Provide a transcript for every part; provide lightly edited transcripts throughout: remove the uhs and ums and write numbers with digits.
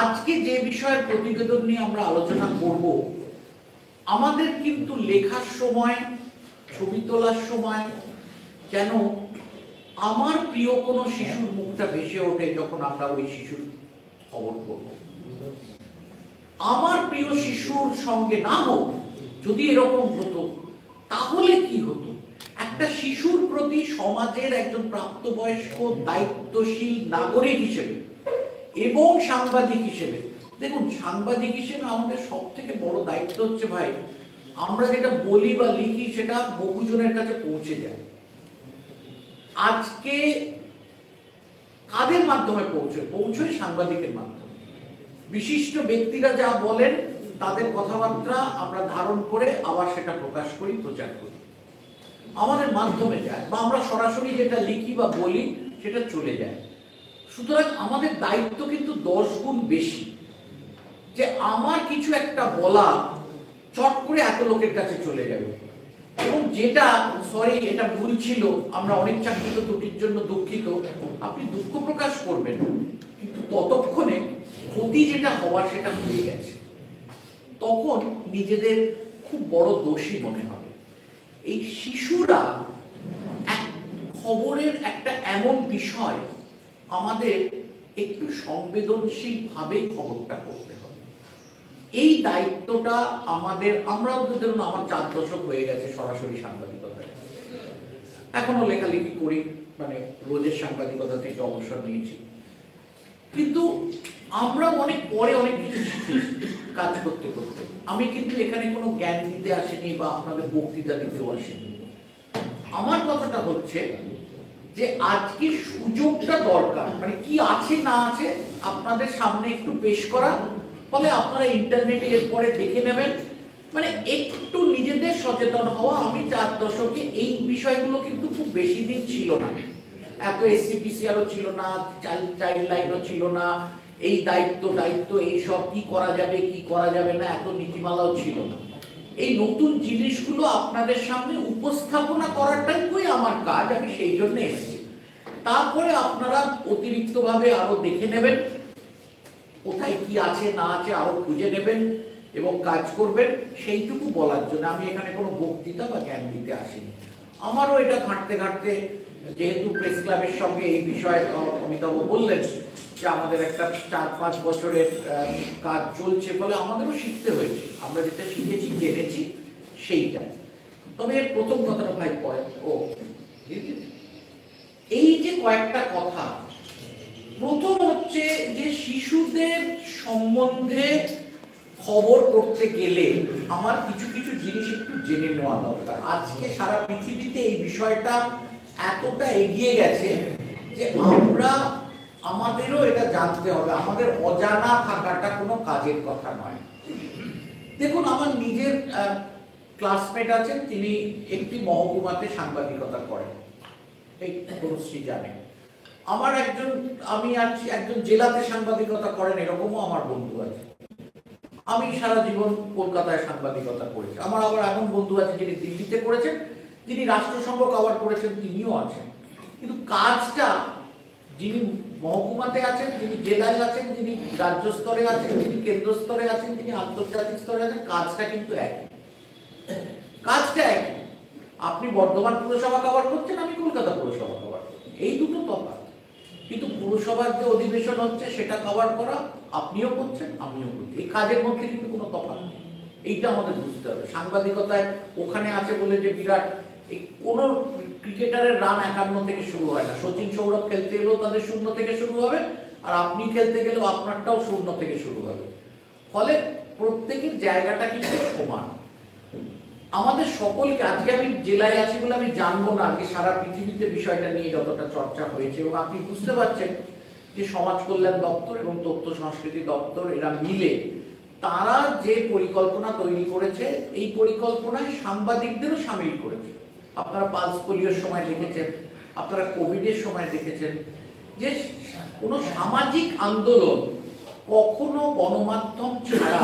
আজকে যে বিষয়ের প্রতিবেদন নিয়ে আমরা আলোচনা করব, আমাদের কিন্তু লেখার সময়, ছবি তোলার সময় যেন আমার প্রিয় কোনো শিশুর মুখটা ভেসে ওঠে যখন আমরা ওই শিশুর খবর করব। আমার প্রিয় শিশুর সঙ্গে না হোক, যদি এরকম হতো তাহলে কি হতো? একটা শিশুর প্রতি সমাজের একজন প্রাপ্তবয়স্ক দায়িত্বশীল নাগরিক হিসেবে এবং সাংবাদিক হিসেবে, দেখুন সাংবাদিক হিসেবে আমাদের সব থেকে বড় দায়িত্ব হচ্ছে ভাই, আমরা যেটা বলি বা লিখি সেটা বহুজনের কাছে পৌঁছে যায়। আজকে কাদের মাধ্যমে পৌঁছয়? সাংবাদিকের মাধ্যমে। বিশিষ্ট ব্যক্তিরা যা বলেন তাদের কথাবার্তা আমরা ধারণ করে আবার সেটা প্রকাশ করি, প্রচার করি, আমাদের মাধ্যমে যায়, বা আমরা সরাসরি যেটা লিখি বা বলি সেটা চলে যায়। সুতরাং আমাদের দায়িত্ব কিন্তু 10 গুণ বেশি, যে আমার কিছু একটা বলা চট করে এত লোকের কাছে চলে যাবে, এবং যেটা সরি এটা ভুল ছিল, আমরা অনেক চাকরিত ত্রুটির জন্য দুঃখিত, আপনি দুঃখ প্রকাশ করবেন, কিন্তু ততক্ষণে ক্ষতি যেটা হওয়ার সেটা হয়ে গেছে, তখন নিজেদের খুব বড় দোষী মনে হবে। এই শিশুরা খবরের একটা এমন বিষয়, আমাদের একটু সংবেদনশীল ভাবে খবরটা করতে হবে। এই দায়িত্বটা আমাদের, আমরাও ধরুন আমার 4 দশক হয়ে গেছে সরাসরি সাংবাদিকতায়, এখনো লেখালেখি করি, মানে রোজের সাংবাদিকতা থেকে অবসর নিয়েছি, কিন্তু আমরা অনেক পরে অনেক কিছু শিখেছি কাজ করতে করতে। আমি কিন্তু এখানে কোনো জ্ঞান দিতে আসিনি বা আপনাদের বক্তৃতা দিতেও আসিনি। আমার কথাটা হচ্ছে যে আজকে সুযোগটা দরকার, মানে কি আছে না আছে আপনাদের সামনে একটু পেশ করা, ফলে আপনারা ইন্টারনেটে এরপরে দেখে নেবেন, মানে একটু নিজেদের সচেতন হওয়া। আমি 4 দশকে এই বিষয়গুলো কিন্তু খুব বেশি দিন ছিল না, এত এসসিপিসিআরও ছিল না, চাইল্ড লাইনও ছিল না, এই দায়িত্ব এইসব কি করা যাবে কি করা যাবে না এত নীতিমালাও ছিল না। এই নতুন জিনিসগুলো আপনাদের সামনে উপস্থাপনা করাটাই আমার কাজ, আমি সেই জন্য এসেছি। তারপরে আপনারা অতিরিক্তভাবে আরো দেখে নেবেন, কোথায় কি আছে না আছে আরো খুঁজে নেবেন এবং কাজ করবেন, সেইটুকু বলার জন্য। আমি এখানে কোনো বক্তৃতা বা জ্ঞান দিতে আসিনি। আমারও এটা ঘাঁটতে ঘাঁটতে, যেহেতু প্রেস ক্লাবের সঙ্গে এই বিষয়ে অমিতাভ বললেন যে আমাদের একটা 4-5 বছরের কাজ চলছে, ফলে আমাদেরও শিখতে হয়েছে, আমরা যেটা শিখেছি জেনেছি সেইটা। তবে এর প্রথম কথাটা ভাই এই যে কয়েকটা কথা, প্রথম হচ্ছে যে শিশুদের সম্বন্ধে খবর করতে গেলে আমার কিছু কিছু জিনিস একটু জেনে নেওয়া দরকার। আজকে সারা পৃথিবীতে এই বিষয়টা এতটা এগিয়ে গেছে যে আমাদেরও এটা জানতে হবে, আমাদের অজানা থাকাটা কোনো কাজের কথা নয়। দেখুন, আমার নিজের ক্লাসমেট আছেন, তিনি একটি মহকুমাতে সাংবাদিকতা করেন, এই তনুশ্রী জানেন। আমার একজন জেলাতে সাংবাদিকতা করেন, এরকমও আমার বন্ধু আছে। আমি সারা জীবন কলকাতায় সাংবাদিকতা করেছি। আমার আবার এমন বন্ধু আছে যিনি দিল্লিতে করেছেন, যিনি রাষ্ট্রসংঘ কভার করেছেন, তিনিও আছেন। কিন্তু কাজটা, যিনি মহকুমাতে আছেন, যিনি জেলায় আছেন, যিনি রাজ্য স্তরে আছেন, যিনি কেন্দ্র স্তরে আছেন, যিনি আন্তর্জাতিক স্তরে আছেন, কাজটা কিন্তু একই। আপনি বর্ধমান পুরসভা কভার করছেন, আমি কলকাতা পুরসভা কভার করছি, এই দুটো তফাৎ। কিন্তু পুরসভার যে অধিবেশন হচ্ছে সেটা কভার করা আপনিও করছেন, আমিও করছি, এই কাজের মধ্যে কিন্তু কোনো তফাৎ নেই। এইটা আমাদের বুঝতে হবে। সাংবাদিকতায় ওখানে আছে বলে যে বিরাট, এই কোন ক্রিকেটারের রান 51 থেকে শুরু হয় না। সচিন সৌরভ খেলতে এলেও তাদের 0 থেকে শুরু হবে, আর আপনি খেলতে গেলেও আপনারটাও 0 থেকে শুরু হবে। ফলে প্রত্যেকের জায়গাটা কিন্তু সমান। আমাদের সকলকে, আজকে আমি জেলায় আছি বলে আমি জানবো না আজকে সারা পৃথিবীতে বিষয়টা নিয়ে যতটা চর্চা হয়েছে, এবং আপনি বুঝতে পারছেন যে সমাজ কল্যাণ দপ্তর এবং তথ্য সংস্কৃতি দপ্তর এরা মিলে তারা যে পরিকল্পনা তৈরি করেছে, এই পরিকল্পনায় সাংবাদিকদেরও সামিল করেছে। আপনারা পালস পোলিওর সময় দেখেছেন, আপনারা কোভিডের সময় দেখেছেন যে কোনো সামাজিক আন্দোলন কখনো গণমাধ্যম ছাড়া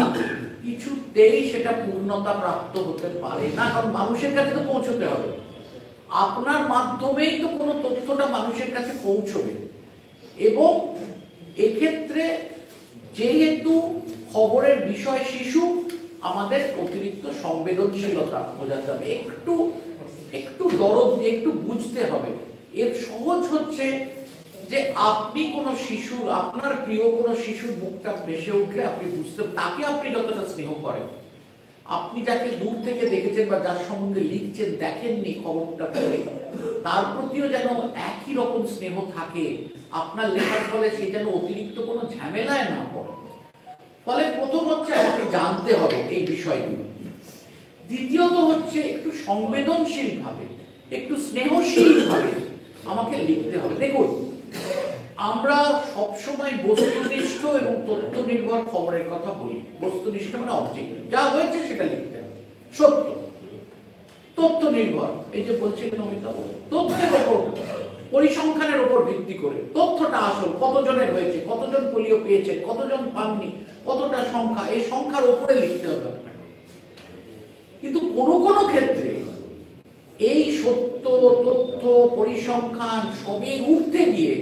কিছুতেই সেটা পূর্ণতা প্রাপ্ত হতে পারে না, কারণ মানুষের কাছে তো পৌঁছতে হবে। আপনার মাধ্যমেই তো কোনো তথ্যটা মানুষের কাছে পৌঁছবে, এবং এক্ষেত্রে যেহেতু খবরের বিষয় শিশু, আমাদের অতিরিক্ত সংবেদনশীলতা বোঝাতে হবে, একটু দরদ দিয়ে একটু বুঝতে হবে। এর সহজ হচ্ছে যে আপনি কোনো শিশুর, আপনার প্রিয় কোনো শিশুর মুখটা ভেসে উঠলে আপনি বুঝতে, তাকে আপনি যতটা স্নেহ করেন, আপনি যাকে দূর থেকে দেখেছেন বা যার সম্বন্ধে লিখছেন, দেখেননি খবরটা পড়ে, তার প্রতিও যেন একই রকম স্নেহ থাকে আপনার লেখার ফলে, সে যেন অতিরিক্ত কোনো ঝামেলায় না পড়ে। ফলে প্রথম হচ্ছে আমাকে জানতে হবে এই বিষয়গুলো। দ্বিতীয়ত হচ্ছে একটু সংবেদনশীল ভাবে, একটু স্নেহশীল ভাবে আমাকে লিখতে হবে। দেখুন, আমরা সবসময় বস্তুনিষ্ঠ এবং তথ্য নির্ভর খবরের কথা বলি। বস্তুনিষ্ঠ মানে অবজেক্টিভ, যা হয়েছে সেটা লিখতে হবে, সত্য। তথ্য নির্ভর, এই যে বলছিলেন অমিতাভ, তথ্যের উপর, পরিসংখ্যানের উপর ভিত্তি করে তথ্যটা আসল, কতজনের হয়েছে, কতজন পোলিও পেয়েছে, কতজন পাননি, কতটা সংখ্যা, এই সংখ্যার উপরে লিখতে হবে। কিন্তু কোনো ক্ষেত্রে এই সত্য, তথ্য, পরিসংখ্যান সবই উঠতে গিয়ে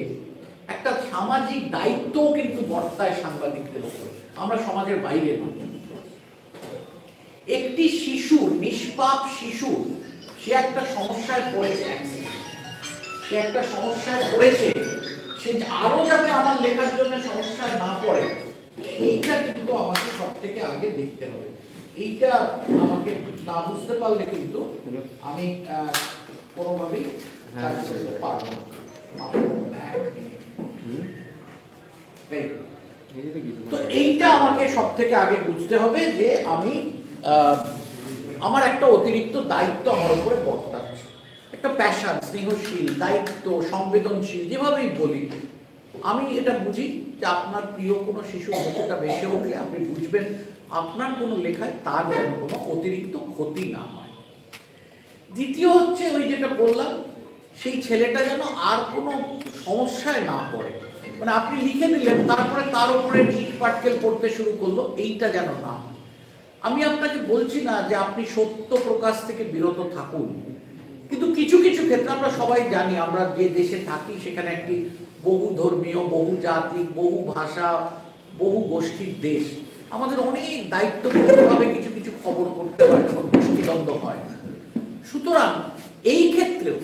একটা সামাজিক দায়িত্ব কিন্তু বর্তায় সাংবাদিকদের উপর। আমরা সমাজের বাইরে নই। একটি শিশু, নিষ্পাপ শিশু, সে একটা সমস্যায় পড়েছে, সে একটা সমস্যায় পড়েছে, সে আরো যাতে আমার লেখার জন্য সমস্যায় না পড়ে, এইটা কিন্তু আমাকে সব থেকে আগে দেখতে হবে। এইটা আমাকে না বুঝতে পারলে কিন্তু আমি কোনোভাবেই কাজ করতে পারবো না। তো এইটা আমাকে সব থেকে আগে বুঝতে হবে যে আমি আমার একটা অতিরিক্ত দায়িত্ব আমার উপরে বর্তাচ্ছে, একটা প্যাশন, স্নেহশীল, দায়িত্ব, সংবেদনশীল, যেভাবেই বলি। আমি এটা বুঝি যে আপনার প্রিয় কোনো শিশুর মুখটা ভেসে উঠলে আপনি বুঝবেন আপনার কোনো লেখায় তার যেন কোনো অতিরিক্ত ক্ষতি না হয়। দ্বিতীয় হচ্ছে ওই যেটা বললাম, সেই ছেলেটা যেন আর কোনো সমস্যায় না পড়ে। মানে আপনি লিখে দিলেন, তারপরে তার উপরে ইট পাটকেল পড়তে শুরু করলো, এইটা যেন না হয়। আমি আপনাকে বলছি না যে আপনি সত্য প্রকাশ থেকে বিরত থাকুন, কিন্তু কিছু ক্ষেত্রে আমরা সবাই জানি, আমরা যে দেশে থাকি সেখানে একটি বহু ধর্মীয়, বহু জাতিক, বহু ভাষা, বহু গোষ্ঠীর দেশ। আমাদের অনেক দায়িত্বপূর্ণভাবে কিছু খবর করতে হয় যখন গোষ্ঠীদ্বন্দ্ব হয়। সুতরাং এই ক্ষেত্রেও,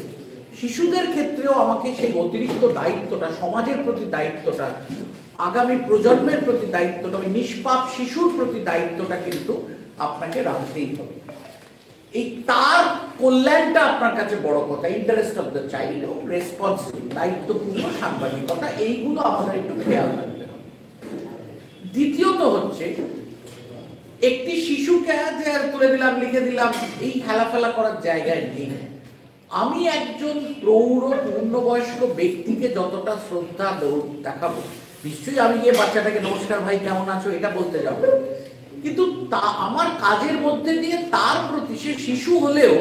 শিশুদের ক্ষেত্রেও আমাকে সেই অতিরিক্ত দায়িত্বটা, সমাজের প্রতি দায়িত্বটা, আগামী প্রজন্মের প্রতি দায়িত্বটা, ওই নিষ্পাপ শিশুর প্রতি দায়িত্বটা কিন্তু আপনাকে রাখতেই হবে। এই তার কল্যাণটা আপনার কাছে বড় কথা, ইন্টারেস্ট অফ দ্য চাইল্ড এবং রেসপন্সিবল, দায়িত্বপূর্ণ সাংবাদিকতা, এইগুলো আমাদের একটু খেয়াল রাখতে হবে। দ্বিতীয়ত হচ্ছে, একটি শিশুকে তুলে দিলাম, লিখে দিলাম, এই খেলাফেলা করার জায়গায় নেই। আমি একজন প্রৌঢ় পূর্ণবয়স্ক ব্যক্তিকে যতটা শ্রদ্ধা দেখাবো, নিশ্চয়ই আমি গিয়ে বাচ্চাটাকে নমস্কার ভাই কেমন আছো এটা বলতে যাবো, কিন্তু তা আমার কাজের মধ্যে দিয়ে তার প্রতি, সে শিশু হলেও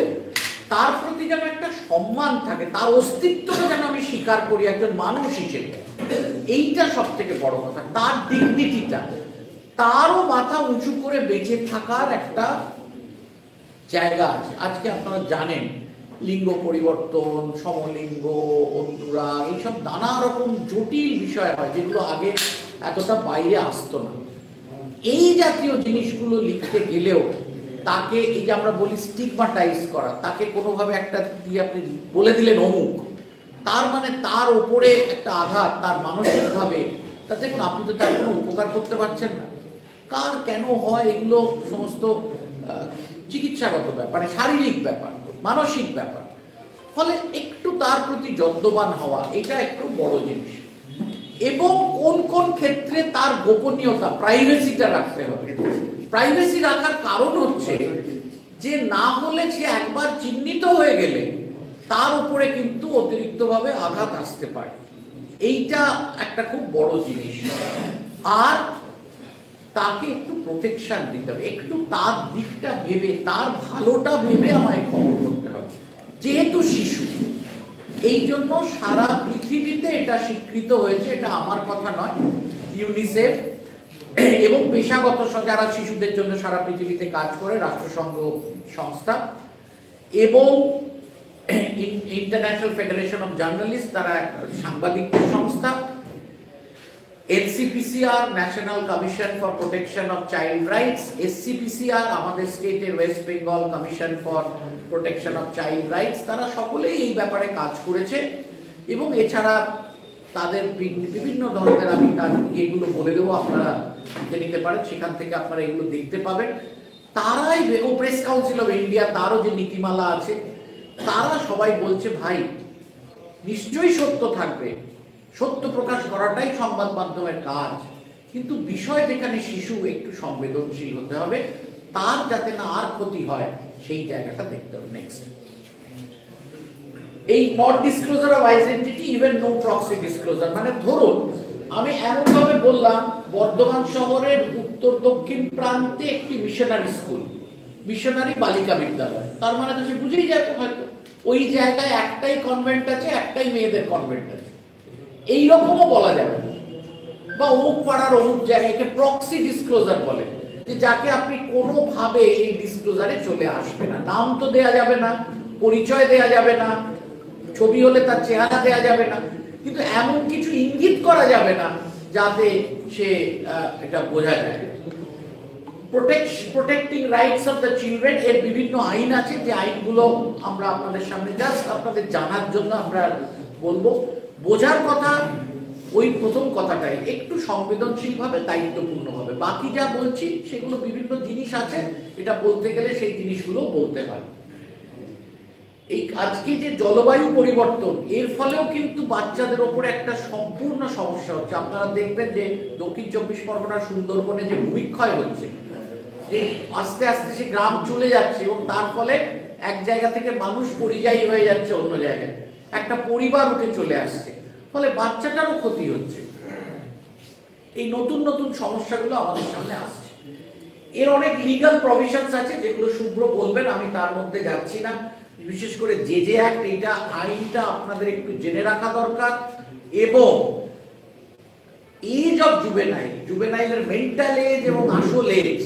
তার প্রতি যেন একটা সম্মান থাকে, তার অস্তিত্বটা যেন আমি স্বীকার করি একজন মানুষ হিসেবে। এইটা সব থেকে বড় কথা, তার ডিগনিটিটা, তারও মাথা উঁচু করে বেঁচে থাকার একটা জায়গা আছে। আজকে আপনারা জানেন লিঙ্গ পরিবর্তন, সমলিঙ্গ, অন্তরা, এইসব নানা রকম জটিল বিষয় হয় যেগুলো আগে এতটা বাইরে আসতো না। এই জাতীয় জিনিসগুলো লিখতে গেলেও তাকে, এই যে আমরা বলি স্টিগমাটাইজ করা, তাকে কোনোভাবে একটা দিয়ে আপনি বলে দিলেন অমুক, তার মানে তার ওপরে একটা আঘাত, তার মানসিকভাবে, তা দেখুন আপনি তো তার কোনো উপকার করতে পারছেন না। কার কেন হয় এগুলো সমস্ত চিকিৎসাগত ব্যাপার, শারীরিক ব্যাপার, মানসিক ব্যাপার। ফলে একটু তার প্রতি যত্নবান হওয়া, এটা একটু বড় জিনিস। এবং কোন ক্ষেত্রে তার গোপনীয়তা, প্রাইভেসিটা রাখতে হবে। প্রাইভেসি রাখার কারণ হচ্ছে যে না হলে সে একবার চিহ্নিত হয়ে গেলে তার উপরে কিন্তু অতিরিক্তভাবে আঘাত আসতে পারে। এইটা একটা খুব বড় জিনিস। আর তাকে একটু প্রোটেকশন দিতে হবে, একটু তার দিকটা ভেবে, তার ভালোটা ভেবে আমায় খবর করতে হবে। যেহেতু শিশু, এই জন্য সারা পৃথিবীতে এটা স্বীকৃত হয়েছে, এটা আমার কথা নয়, ইউনিসেফ এবং পেশাগত যারা শিশুদের জন্য সারা পৃথিবীতে কাজ করে, রাষ্ট্রসংঘ সংস্থা এবং ইন্টারন্যাশনাল ফেডারেশন অফ জার্নালিস্ট, তারা সাংবাদিকদের সংস্থা, NCPCR national commission for protection of child rights, SCPCR আমাদের স্টেটের West Bengal commission for protection of child rights, তারা সকলেই এই ব্যাপারে কাজ করেছে। এবং এছাড়া তাদের বিভিন্ন ধরনের, আমি তার এগুলো বলে দেবো, আপনারা দেখে নিতে পারেন, সেখান থেকে আপনারা এগুলো দেখতে পাবেন। তারাই প্রেস কাউন্সিল অফ ইন্ডিয়া, তারও যে নীতিমালা আছে, তারা সবাই বলছে ভাই নিশ্চয়ই সত্য থাকবে, সত্য প্রকাশ করাটাই সংবাদ মাধ্যমের কাজ, কিন্তু বিষয় যেখানে শিশু একটু সংবেদনশীল হতে হবে, তার যাতে না আর ক্ষতি হয় সেই জায়গাটা দেখতে হবে। নেক্সট, এই not disclosure of identity, even know proxy disclosure, মানে ধরুন আমি এমন ভাবে বললাম বর্ধমান শহরের উত্তর দক্ষিণ প্রান্তে একটি মিশনারি স্কুল, মিশনারি বালিকা বিদ্যালয়, তার মানে তো সে বুঝেই যাবে হয়তো ওই জায়গায় একটাই কনভেন্ট আছে, একটাই মেয়েদের কনভেন্ট আছে, এইরকমও বলা যাবে না। বা অমুক পাড়ার অমুক জায়গাকে প্রক্সি ডিসক্লোজার বলে, যে যাকে আপনি কোনোভাবে এই ডিসক্লোজারে চলে আসবে না, নাম তো দেয়া যাবে না, পরিচয় দেয়া যাবে না, ছবি হলে তার চেহারা দেয়া যাবে না, কিন্তু এমন কিছু ইঙ্গিত করা যাবে না যাতে সে এটা বোঝা যায়। Protecting rights of the children, এর বিভিন্ন আইন আছে, যে আইনগুলো আমরা আপনাদের সামনে জাস্ট আপনাদের জানার জন্য আমরা বলবো। বোঝার কথা ওই প্রথম কথাটাই, একটু সংবেদনশীল ভাবে, দায়িত্বপূর্ণ হবে। বাকি যা বলছি সেগুলো বিভিন্ন জিনিস আছে, এটা বলতে গেলে সেই জিনিসগুলো বলতে হয়। এই আজকে যে জলবায়ু পরিবর্তন, এর ফলেও কিন্তু বাচ্চাদের ওপরে একটা সম্পূর্ণ সমস্যা হচ্ছে। আপনারা দেখবেন যে দক্ষিণ 24 পরগনা সুন্দরবনে যে ভূমিক্ষয় হচ্ছে, যে আস্তে আস্তে সে গ্রাম চলে যাচ্ছে, এবং তার ফলে এক জায়গা থেকে মানুষ পরিযায়ী হয়ে যাচ্ছে অন্য জায়গায়, একটা পরিবার উঠে চলে আসছে, ফলে বাচ্চাটারও ক্ষতি হচ্ছে। এই নতুন নতুন সমস্যাগুলো আমাদের সামনে আসছে। এর অনেক লিগাল প্রভিশনস আছে, যেগুলো শুভ্র বলবেন, আমি তার মধ্যে যাচ্ছি না। বিশেষ করে যে অ্যাক্ট, এইটা আইনটা আপনাদের একটু জেনে রাখা দরকার। এবং এজ অফ জুভেনাইলের মেন্টাল এজ এবং আসল এজ,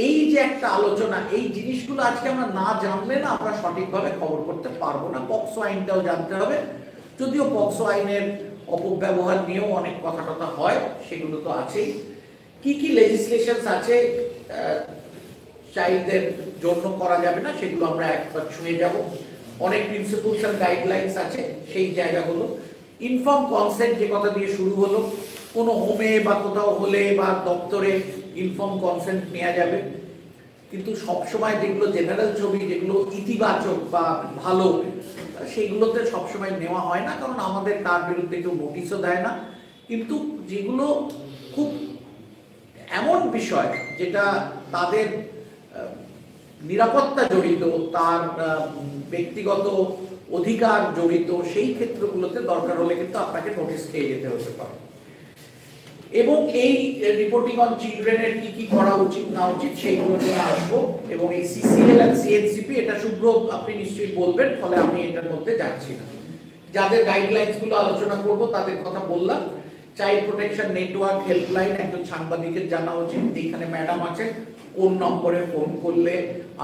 এই যে একটা আলোচনা, এই জিনিসগুলো আজকে আমরা না জানলে না আমরা সঠিকভাবে খবর করতে পারবো না। পক্সো আইনটাও জানতে হবে, যদিও পক্সো আইনের অপব্যবহার নিয়েও অনেক কথা টথা হয়, সেগুলো তো আছেই। কি কি লেজিসলেশনস আছে চাইল্ডদের জন্য করা যাবে না, সেগুলো আমরা একবার ছুঁয়ে যাব। অনেক প্রিন্সিপলস এন্ড গাইডলাইন্স আছে, সেই জায়গাগুলো। ইনফর্ম কনসেন্ট, যে কথা দিয়ে শুরু হলো, কোনো হোমে বা কোথাও হলে বা দপ্তরে ইনফর্ম কনসেন্ট নেওয়া যাবে, কিন্তু সবসময় যেগুলো জেনারেল ছবি, যেগুলো ইতিবাচক বা ভালো, সেইগুলোতে সবসময় নেওয়া হয় না, কারণ আমাদের তার বিরুদ্ধে কেউ নোটিশও দেয় না। কিন্তু যেগুলো খুব এমন বিষয় যেটা তাদের নিরাপত্তা জড়িত, তার ব্যক্তিগত অধিকার জড়িত, সেই ক্ষেত্রগুলোতে দরকার হলে কিন্তু আপনাকে নোটিশ খেয়ে যেতে হতে পারে। এবং এই রিপোর্টিং অন চিলড্রেনের কি কি করা উচিত না উচিত সেইগুলো নিয়ে আসবো। এবং এই সিসিএল আর সিএনসিপি, এটা শুভ্র আপনি নিশ্চয়ই বলবেন, ফলে আমি এটার মধ্যে যাচ্ছি না। যাদের গাইডলাইন্স গুলো আলোচনা করব তাদের কথা বললাম। চাইল্ড প্রোটেকশন নেটওয়ার্ক হেল্পলাইন একজন সাংবাদিকের জানা উচিত, এইখানে ম্যাডাম আছে, কোন নম্বরে ফোন করলে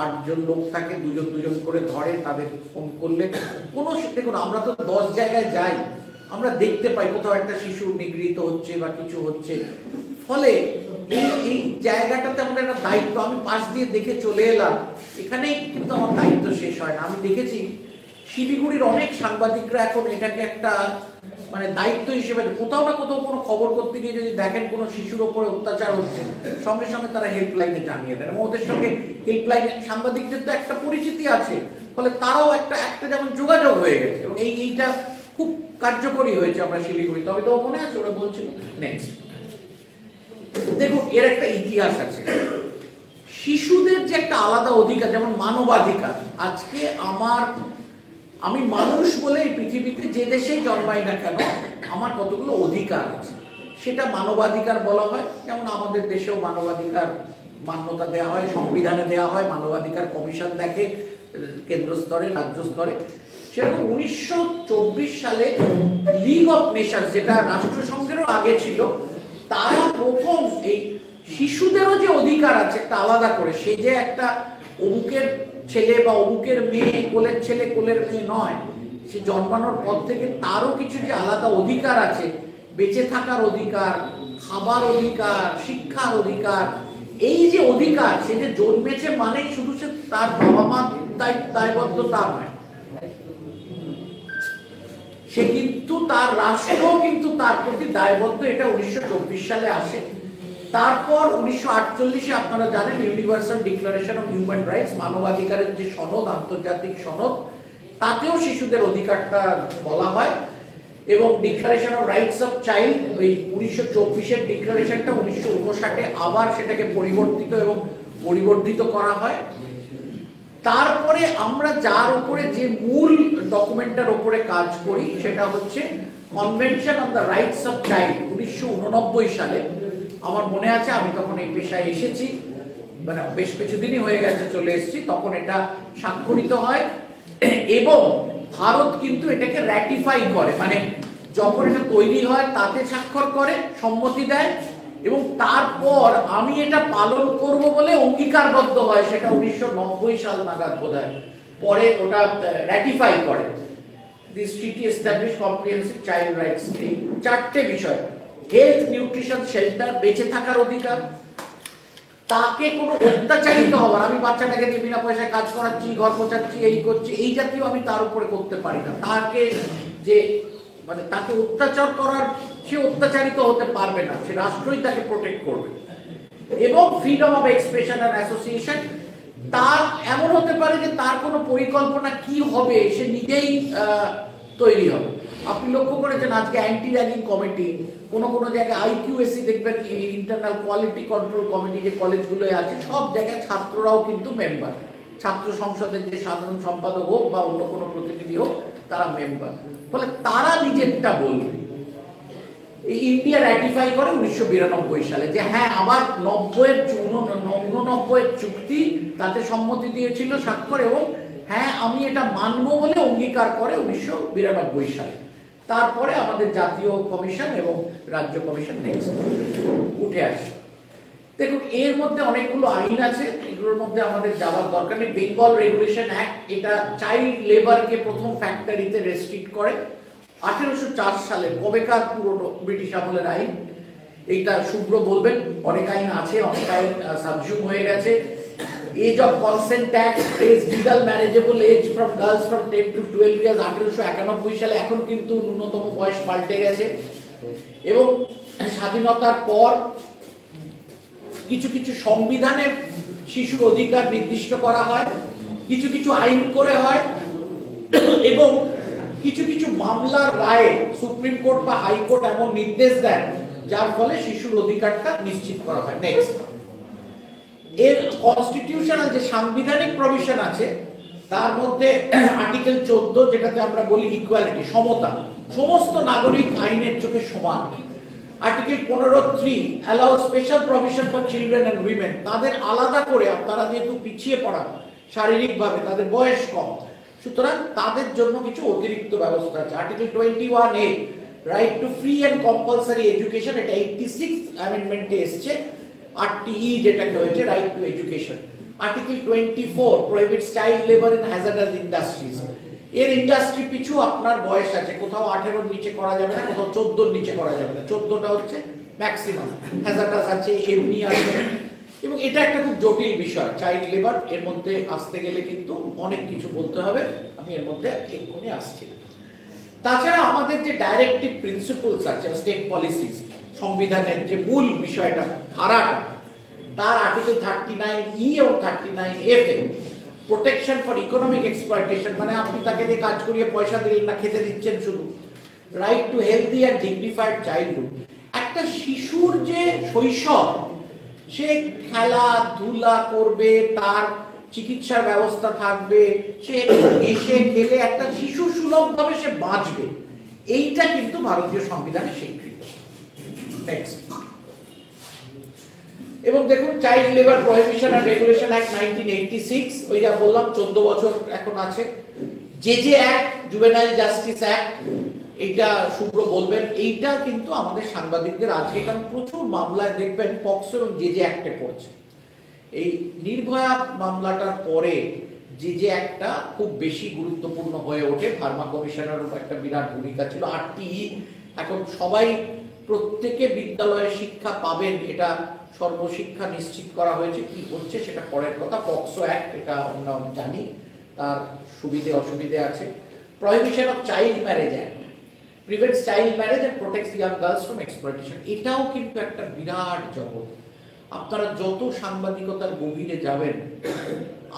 8 জন লোক থাকে, দুজন করে ধরে, তাদের ফোন করলে কোনো, দেখুন আমরা তো 10 জায়গায় যাই, আমরা দেখতে পাই কোথাও একটা শিশু নিগৃহীত হচ্ছে বা কিছু হচ্ছে, ফলে এই জায়গাটাতে আমাদের একটা দায়িত্ব। আমি পাশ দিয়ে দেখে চলে এলাম, এখানেই কিন্তু আমার দায়িত্ব শেষ হয় না। আমি দেখেছি শিলিগুড়ির অনেক সাংবাদিকরা এখন এটাকে একটা মানে দায়িত্ব হিসেবে, কোথাও না কোথাও কোনো খবর করতে গিয়ে যদি দেখেন কোনো শিশুর উপরে অত্যাচার হচ্ছে, সঙ্গে সঙ্গে তারা হেল্পলাইনে জানিয়ে দেন। এবং ওদের সঙ্গে হেল্পলাইনে সাংবাদিকদের তো একটা পরিচিতি আছে, ফলে তারাও একটা যেমন যোগাযোগ হয়ে গেছে, এবং এইটা খুব কার্যকরী হয়েছে আমরা শিলিগুড়ি। তবে তো মনে আছে ওরা বলছিল। নেক্সট দেখুন, এর একটা ইতিহাস আছে। শিশুদের যে একটা আলাদা অধিকার, যেমন মানবাধিকার, আজকে আমি মানুষ বলে এই পৃথিবীতে যে দেশেই জন্মাই না কেন, আমার কতগুলো অধিকার আছে, সেটা মানবাধিকার বলা হয়। যেমন আমাদের দেশেও মানবাধিকার মান্যতা দেওয়া হয়, সংবিধানে দেওয়া হয়, মানবাধিকার কমিশন দেখে কেন্দ্র স্তরে, রাজ্য স্তরে। সেরকম 1924 সালে লিগ অফ নেশনস, যেটা রাষ্ট্রসংঘেরও আগে ছিল, তারা প্রথম এই শিশুদেরও যে অধিকার আছে একটা আলাদা করে, সে যে একটা অমুকের ছেলে বা অমুকের মেয়ে, কোলের ছেলে কোলের মেয়ে নয়, সে জন্মানোর পর থেকে তারও কিছু যে আলাদা অধিকার আছে, বেঁচে থাকার অধিকার, খাবার অধিকার, শিক্ষার অধিকার, এই যে অধিকার, সে যে জন্মেছে মানে শুধু সে তার বাবা মা দায়বদ্ধ তা নয়, সে কিন্তু তার রাষ্ট্র কিন্তু তার প্রতি দায়বদ্ধ। এটা 1924 সালে আসে। তারপর 1948-এ আপনারা জানেন universal declaration of human rights, মানবাধিকারের যে সনদ, আন্তর্জাতিক সনদ, তাতেও শিশুদের অধিকারটা বলা হয়। এবং declaration of rights of child, ওই 1924-এর ডিক্লারেশনটা 1959-এ আবার সেটাকে পরিবর্তিত এবং পরিবর্ধিত করা হয়। তারপরে আমরা যার উপরে যে মূল ডকুমেন্টের উপরে কাজ করি সেটা হচ্ছে convention on the rights of child, 1989 সালে। আমার মনে আছে আমি তখন এই পেশায় এসেছি, মানে বেশ কিছুদিনই হয়ে গেছে চলে এসেছি, তখন এটা স্বাক্ষরিত হয় এবং ভারত কিন্তু এটাকে র্যাটিফাই করে, মানে যখন এটা তৈরি হয় তাতে স্বাক্ষর করে, সম্মতি দেয়, এবং তারপর আমি এটা পালন করব বলে অঙ্গীকারবদ্ধ হয়, সেটা 1990 সাল নাগাদ বোধহয়, পরে ওটা র্যাটিফাই করে। This treaty establish comprehensive child rights. এই চারটে বিষয়, হেলথ, নিউট্রিশন, শেল্টার, বেঁচে থাকার অধিকার, তাকে কোনো অত্যাচারিত হওয়ার, আমি বাচ্চাটাকে দিয়ে বিনা পয়সায় কাজ করাচ্ছি, ঘর পোছাচ্ছি, এই করছি, এই জাতীয় আমি তার উপরে করতে পারি না। তাকে যে মানে তাকে অত্যাচার করার, সে অত্যাচারিত হতে পারবে না, সে রাষ্ট্রই তাকে প্রোটেক্ট করবে। এবং freedom of expression and association, তার এমন হতে পারে যে তার কোনো পরিকল্পনা কি হবে সে নিজেই তৈরি হবে। আপনি লক্ষ্য করেছেন আজকে অ্যান্টি র্যাগিং কমিটি, কোনো জায়গায় আইকিউএসি দেখবেন, ইন্টারনাল কোয়ালিটি কন্ট্রোল কমিটি যে কলেজগুলোয় আছে, সব জায়গায় ছাত্ররাও কিন্তু মেম্বার। ছাত্র সংসদের যে সাধারণ সম্পাদক হোক বা অন্য কোনো প্রতিনিধি হোক, তারা মেম্বার। ফলে তারা নিজেরটা বলবে। ইন্ডিয়া র্যাটিফাই করে 1992 সালে, যে হ্যাঁ আবার 89-এর চুক্তি, তাতে সম্মতি দিয়েছিল স্বাক্ষর, এবং হ্যাঁ আমি এটা মানবো বলে অঙ্গীকার করে 1992 সালে। তারপরে আমাদের জাতীয় কমিশন এবং রাজ্য কমিশন নেক্সট উঠে আসে। দেখুন এর মধ্যে অনেকগুলো আইন আছে, এগুলোর মধ্যে আমাদের যাওয়ার দরকার নেই। বেঙ্গল রেগুলেশন অ্যাক্ট, এটা চাইল্ড লেবারকে প্রথম ফ্যাক্টরিতে রেস্ট্রিক্ট করে 1804 সালে, কবেকার পুরনো ব্রিটিশ আমলের আইন। এইটা শুভ্র বলবেন, অনেক আইন আছে, অনেক আইন সাবজুম হয়ে গেছে। Age of consent act, age legal marriageable age from girls from 10 to 12 years, 1891 সালে। এখন কিন্তু ন্যূনতম বয়স পাল্টে গেছে। এবং স্বাধীনতার পর কিছু কিছু সংবিধানের শিশুর অধিকার নির্দিষ্ট করা হয়, কিছু কিছু আইন করে হয়, এবং কিছু কিছু মামলার রায়ে সুপ্রিম কোর্ট বা হাইকোর্ট এমন নির্দেশ দেন যার ফলে শিশুর অধিকারটা নিশ্চিত করা হয়। নেক্সট, এর কনস্টিটিউশনাল যে সাংবিধানিক প্রভিশন আছে তার মধ্যে আর্টিকেল 14, যেটাতে আমরা বলি ইকুয়ালিটি, সমতা, সমস্ত নাগরিক আইনের চোখে সমান। Article 15(3) allow special provision for children and women, তাদের আলাদা করে, আপনারা যেহেতু পিছিয়ে পড়া শারীরিকভাবে, তাদের বয়স কম, সুতরাং তাদের জন্য কিছু অতিরিক্ত ব্যবস্থা আছে। Article 21(a) right to free and compulsory education, এটা 86 অ্যামেন্ডমেন্টে এসেছে। RTE যেটাকে হয়েছে, right to education. Article 24 prohibits child labour in hazardous industries, এর ইন্ডাস্ট্রি পিছু আপনার বয়স আছে, কোথাও 18-র নিচে করা যাবে না, কোথাও 14-র নিচে করা যাবে না, 14টা হচ্ছে ম্যাক্সিমাম। হ্যাজার্ডাস আছে, এমনি আছে, এবং এটা একটা খুব জটিল বিষয় চাইল্ড লেবার। এর মধ্যে আসতে গেলে কিন্তু অনেক কিছু বলতে হবে, আমি এর মধ্যে এক্ষুনি আসছি। তাছাড়া আমাদের যে ডাইরেক্টিভ প্রিন্সিপলস আছে, স্টেট পলিসিস, সংবিধানের যে মূল বিষয়টা, ধারাটা, তার আর্টিকেল 39(e) এবং 39(f) protection for economic exploitation, মানে আপনি তাকে দিয়ে কাজ করিয়ে পয়সা দিলেন না, খেতে দিচ্ছেন শুধু। Right two healthy and dignified childhood, একটা শিশুর যে শৈশব, সে খেলাধুলা করবে, তার চিকিৎসার ব্যবস্থা থাকবে, সে এসে খেলে একটা শিশু সুলভ ভাবে সে বাঁচবে, এইটা কিন্তু ভারতীয় সংবিধানে স্বীকৃত। নেক্সট, এবং দেখুন child labour prohibition and regulation act 1986, ওই যা বললাম 14 বছর এখন আছে। JJ act, juvenile justice act, এইটা শুভ্র বলবেন, এইটা কিন্তু আমাদের সাংবাদিকদের আজকে, কারণ প্রচুর মামলায় দেখবেন পক্সো এবং জেজে অ্যাক্টে পড়ছে। এই নির্ভয়া মামলাটার পরে জেজে অ্যাক্টটা খুব বেশি গুরুত্বপূর্ণ হয়ে ওঠে। ফার্মা কমিশনের একটা বিরাট ভূমিকা ছিল। RTE এখন সবাই প্রত্যেকে বিদ্যালয়ে শিক্ষা পাবেন এটা সর্বশিক্ষা নিশ্চিত করা হয়েছে, কি হচ্ছে সেটা পরের কথা। পক্সো অ্যাক্ট, এটা আমরা জানি, তার সুবিধে অসুবিধে আছে। Prohibition of child marriage act prevents child marriage and protects young girls from exploitation. এটাও কিন্তু একটা বিরাট জগৎ। আপনারা যত সাংবাদিকতার গভীরে যাবেন,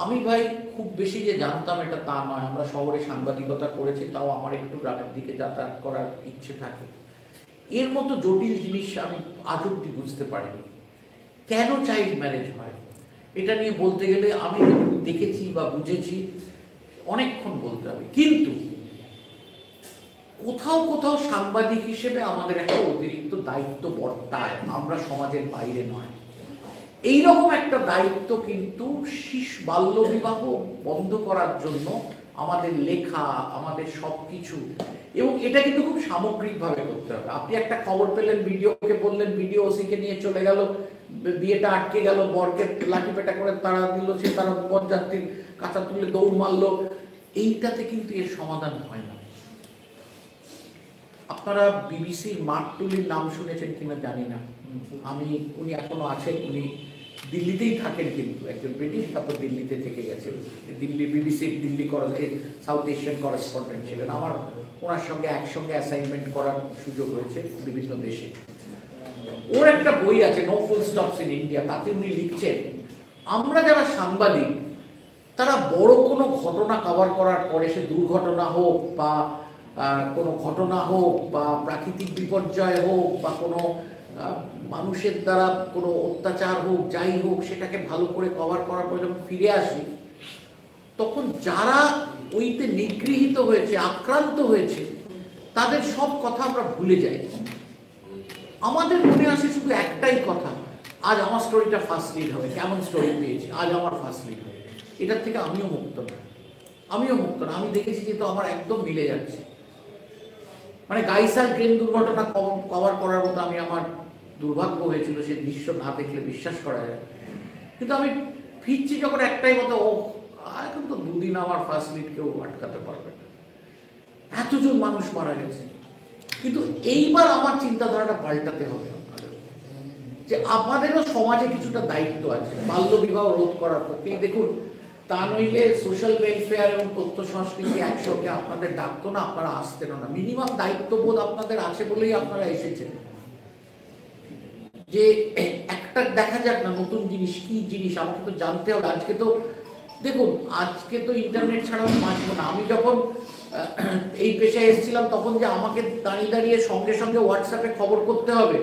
আমি ভাই খুব বেশি যে জানতাম এটা তা নয়, আমরা শহরে সাংবাদিকতা করেছি, তাও আমার একটু গ্রামের দিকে যাতায়াত করার ইচ্ছে থাকে। এর মতো জটিল জিনিস আমি আজ অব্দি বুঝতে পারিনি। কেন চাইল্ড ম্যারেজ হয় এটা নিয়ে বলতে গেলে আমি দেখেছি বা বুঝেছি অনেকক্ষণ বলতে হবে, কিন্তু কোথাও কোথাও সাংবাদিক হিসেবে আমাদের একটা অতিরিক্ত দায়িত্ব বর্তায়, আমরা সমাজের বাইরে নয়। এইরকম একটা দায়িত্ব কিন্তু শিশু বাল্য বিবাহ বন্ধ করার জন্য আমাদের লেখা, আমাদের সবকিছু, এবং এটা কিন্তু খুব সামগ্রিকভাবে করতে হবে। আপনি একটা খবর পেলেন, ভিডিওকে বললেন, ভিডিও ওসিকে নিয়ে চলে গেল, বিয়েটা আটকে গেল, বরকে লাঠি পেটা করে তাড়া দিল, সে তারা বরযাত্রীর কাঁচা তুলে দৌড় মারলো, এইটাতে কিন্তু এর সমাধান হয় না। আপনারা বিবিসির মার্কটুলির নাম শুনেছেন কিনা জানি না, উনি এখনো আছেন, উনি দিল্লিতেই থাকেন, কিন্তু একজন ব্রিটিশ, তারপর দিল্লিতে থেকে গেছেন, দিল্লি বিবিসির দিল্লি সাউথ এশিয়ান করেসপন্ডেন্ট ছিলেন। আমার ওনার সঙ্গে একসঙ্গে অ্যাসাইনমেন্ট করার সুযোগ হয়েছে বিভিন্ন দেশে। ওর একটা বই আছে, no full stops in India, তাতে উনি লিখছেন আমরা যারা সাংবাদিক তারা বড় কোনো ঘটনা কভার করার পরে, সে দুর্ঘটনা হোক বা কোনো ঘটনা হোক বা প্রাকৃতিক বিপর্যয় হোক বা কোনো মানুষের দ্বারা কোনো অত্যাচার হোক, যাই হোক, সেটাকে ভালো করে কভার করার পরে যখন ফিরে আসি, তখন যারা ওইতে নিগৃহীত হয়েছে, আক্রান্ত হয়েছে, তাদের সব কথা আমরা ভুলে যাই। আমাদের মনে আসে শুধু একটাই কথা, আজ আমার স্টোরিটা ফার্স্ট লিড হবে, কেমন স্টোরি পেয়েছি, আজ আমার ফার্স্ট লিড হবে। এটার থেকে আমিও মুক্ত না, আমি দেখেছি যে তো আমার একদম মিলে যাচ্ছে। মানে গাইসার ট্রেন দুর্ঘটনা কভার করার মতো আমার দুর্ভাগ্য হয়েছিল, সে দৃশ্য না দেখলে বিশ্বাস করা যায়। কিন্তু আমি ফিরছি যখন একটাই কথা, ও এখন তো দুদিন আমার ফার্স্ট লিড কেউ আটকাতে পারবে না, এতজন মানুষ মারা গেছে। কিন্তু এইবার আমার চিন্তাধারাটা পাল্টাতে হবে যে আমাদেরও সমাজে কিছুটা দায়িত্ব আছে বাল্য বিবাহ রোধ করার পক্ষে। দেখুন, তা নইলে সোশ্যাল ওয়েলফেয়ার এবং তথ্য সংস্কৃতি একসঙ্গে আপনাদের ডাকতো না, আপনারা আসতেন না। মিনিমাম দায়িত্ববোধ আপনাদের আছে বলেই আপনারা এসেছেন, যে একটা দেখা যাক না নতুন জিনিস, কি জিনিস আমাকে তো জানতে হবে। আজকে তো দেখুন, আজকে তো ইন্টারনেট ছাড়া বাঁচবো না। আমি যখন এই পেশায় এসেছিলাম তখন যে আমাকে দাঁড়িয়ে দাঁড়িয়ে সঙ্গে সঙ্গে হোয়াটসঅ্যাপে খবর করতে হবে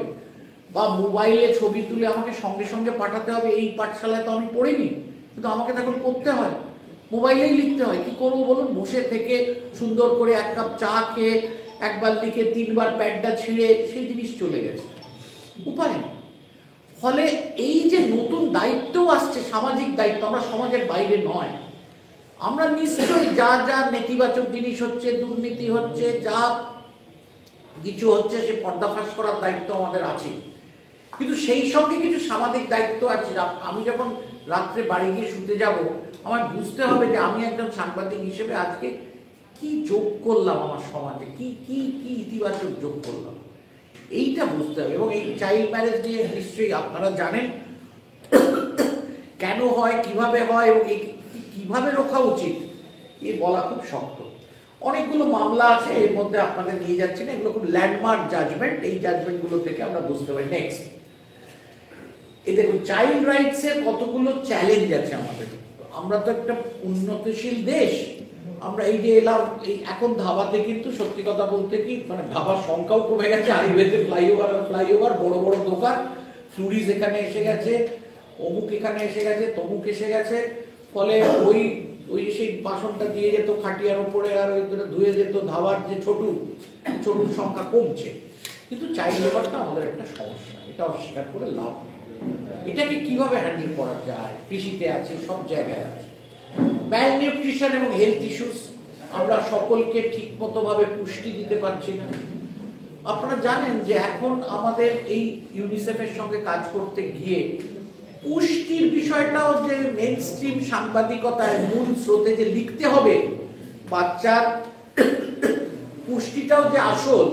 বা মোবাইলে ছবি তুলে আমাকে সঙ্গে সঙ্গে পাঠাতে হবে, এই পাঠশালায় তো আমি পড়িনি, কিন্তু আমাকে তখন করতে হয়, মোবাইলেই লিখতে হয়। কি করবো বলুন, বসে থেকে সুন্দর করে এক কাপ চা খেয়ে একবার লিখে 3 বার প্যাডটা ছিঁড়ে সেই জিনিস চলে গেছে, উপায়। ফলে এই যে নতুন দায়িত্ব আসছে, সামাজিক দায়িত্ব, আমরা সমাজের বাইরে নয়। আমরা নিশ্চয়ই যা যা নেতিবাচক জিনিস হচ্ছে, দুর্নীতি হচ্ছে, যা কিছু হচ্ছে, সে পর্দাফাশ করার দায়িত্ব আমাদের আছে, কিন্তু সেই সঙ্গে কিছু সামাজিক দায়িত্ব আছে। আমি যখন রাত্রে বাড়ি গিয়ে শুতে যাব, আমার বুঝতে হবে যে আমি একজন সাংবাদিক হিসেবে আজকে কি যোগ করলাম আমার সমাজে, কি কি কি ইতিবাচক যোগ করলাম, এইটা বুঝতে হবে। এবং এই চাইল্ড ম্যারেজ নিয়ে নিশ্চয়ই আপনারা জানেন কেন হয়, কিভাবে হয় এবং কিভাবে রোখা উচিত, এ বলা খুব শক্ত। অনেকগুলো মামলা আছে, এর মধ্যে আপনাদের নিয়ে যাচ্ছি না, এগুলো খুব ল্যান্ডমার্ক জাজমেন্ট, এই জাজমেন্টগুলো থেকে আমরা বুঝতে পারি। নেক্সট, এই দেখুন, চাইল্ড রাইটসের কতগুলো চ্যালেঞ্জ আছে আমাদের। আমরা তো একটা উন্নতশীল দেশ, আমরা এই যে এলাম, এই এখন ধাবাতে কিন্তু সত্যি কথা বলতে কি, মানে ধাবার সংখ্যাও কমে গেছে, হাইওয়েতে ফ্লাইওভার, বড় বড় দোকান, ফ্লুরিজ এখানে এসে গেছে, অমুক এখানে এসে গেছে, তমুক এসে গেছে। ফলে ওই সেই বাসনটা দিয়ে যেত খাটিয়ার উপরে, আর ওই ধুয়ে যেত ধাবার যে ছোটুর সংখ্যা কমছে। কিন্তু চাইল্ড লেবারটা আমাদের একটা সমস্যা, এটা অস্বীকার করে লাভ নেই। এটাকে কিভাবে হ্যান্ডেল করা যায়, কৃষিতে আছে, সব জায়গায় আছে। ম্যাল নিউট্রিশন এবং হেলথ ইস্যুস, আমরা সকলকে ঠিক মতো ভাবে পুষ্টি দিতে পারছি না। আপনারা জানেন যে এখন আমাদের এই ইউনিসেফের সঙ্গে কাজ করতে গিয়ে পুষ্টির বিষয়টাও যে মেইনস্ট্রিম সাংবাদিকতায় মূল স্রোতে যে লিখতে হবে, বাচ্চার পুষ্টিটাও যে আসল,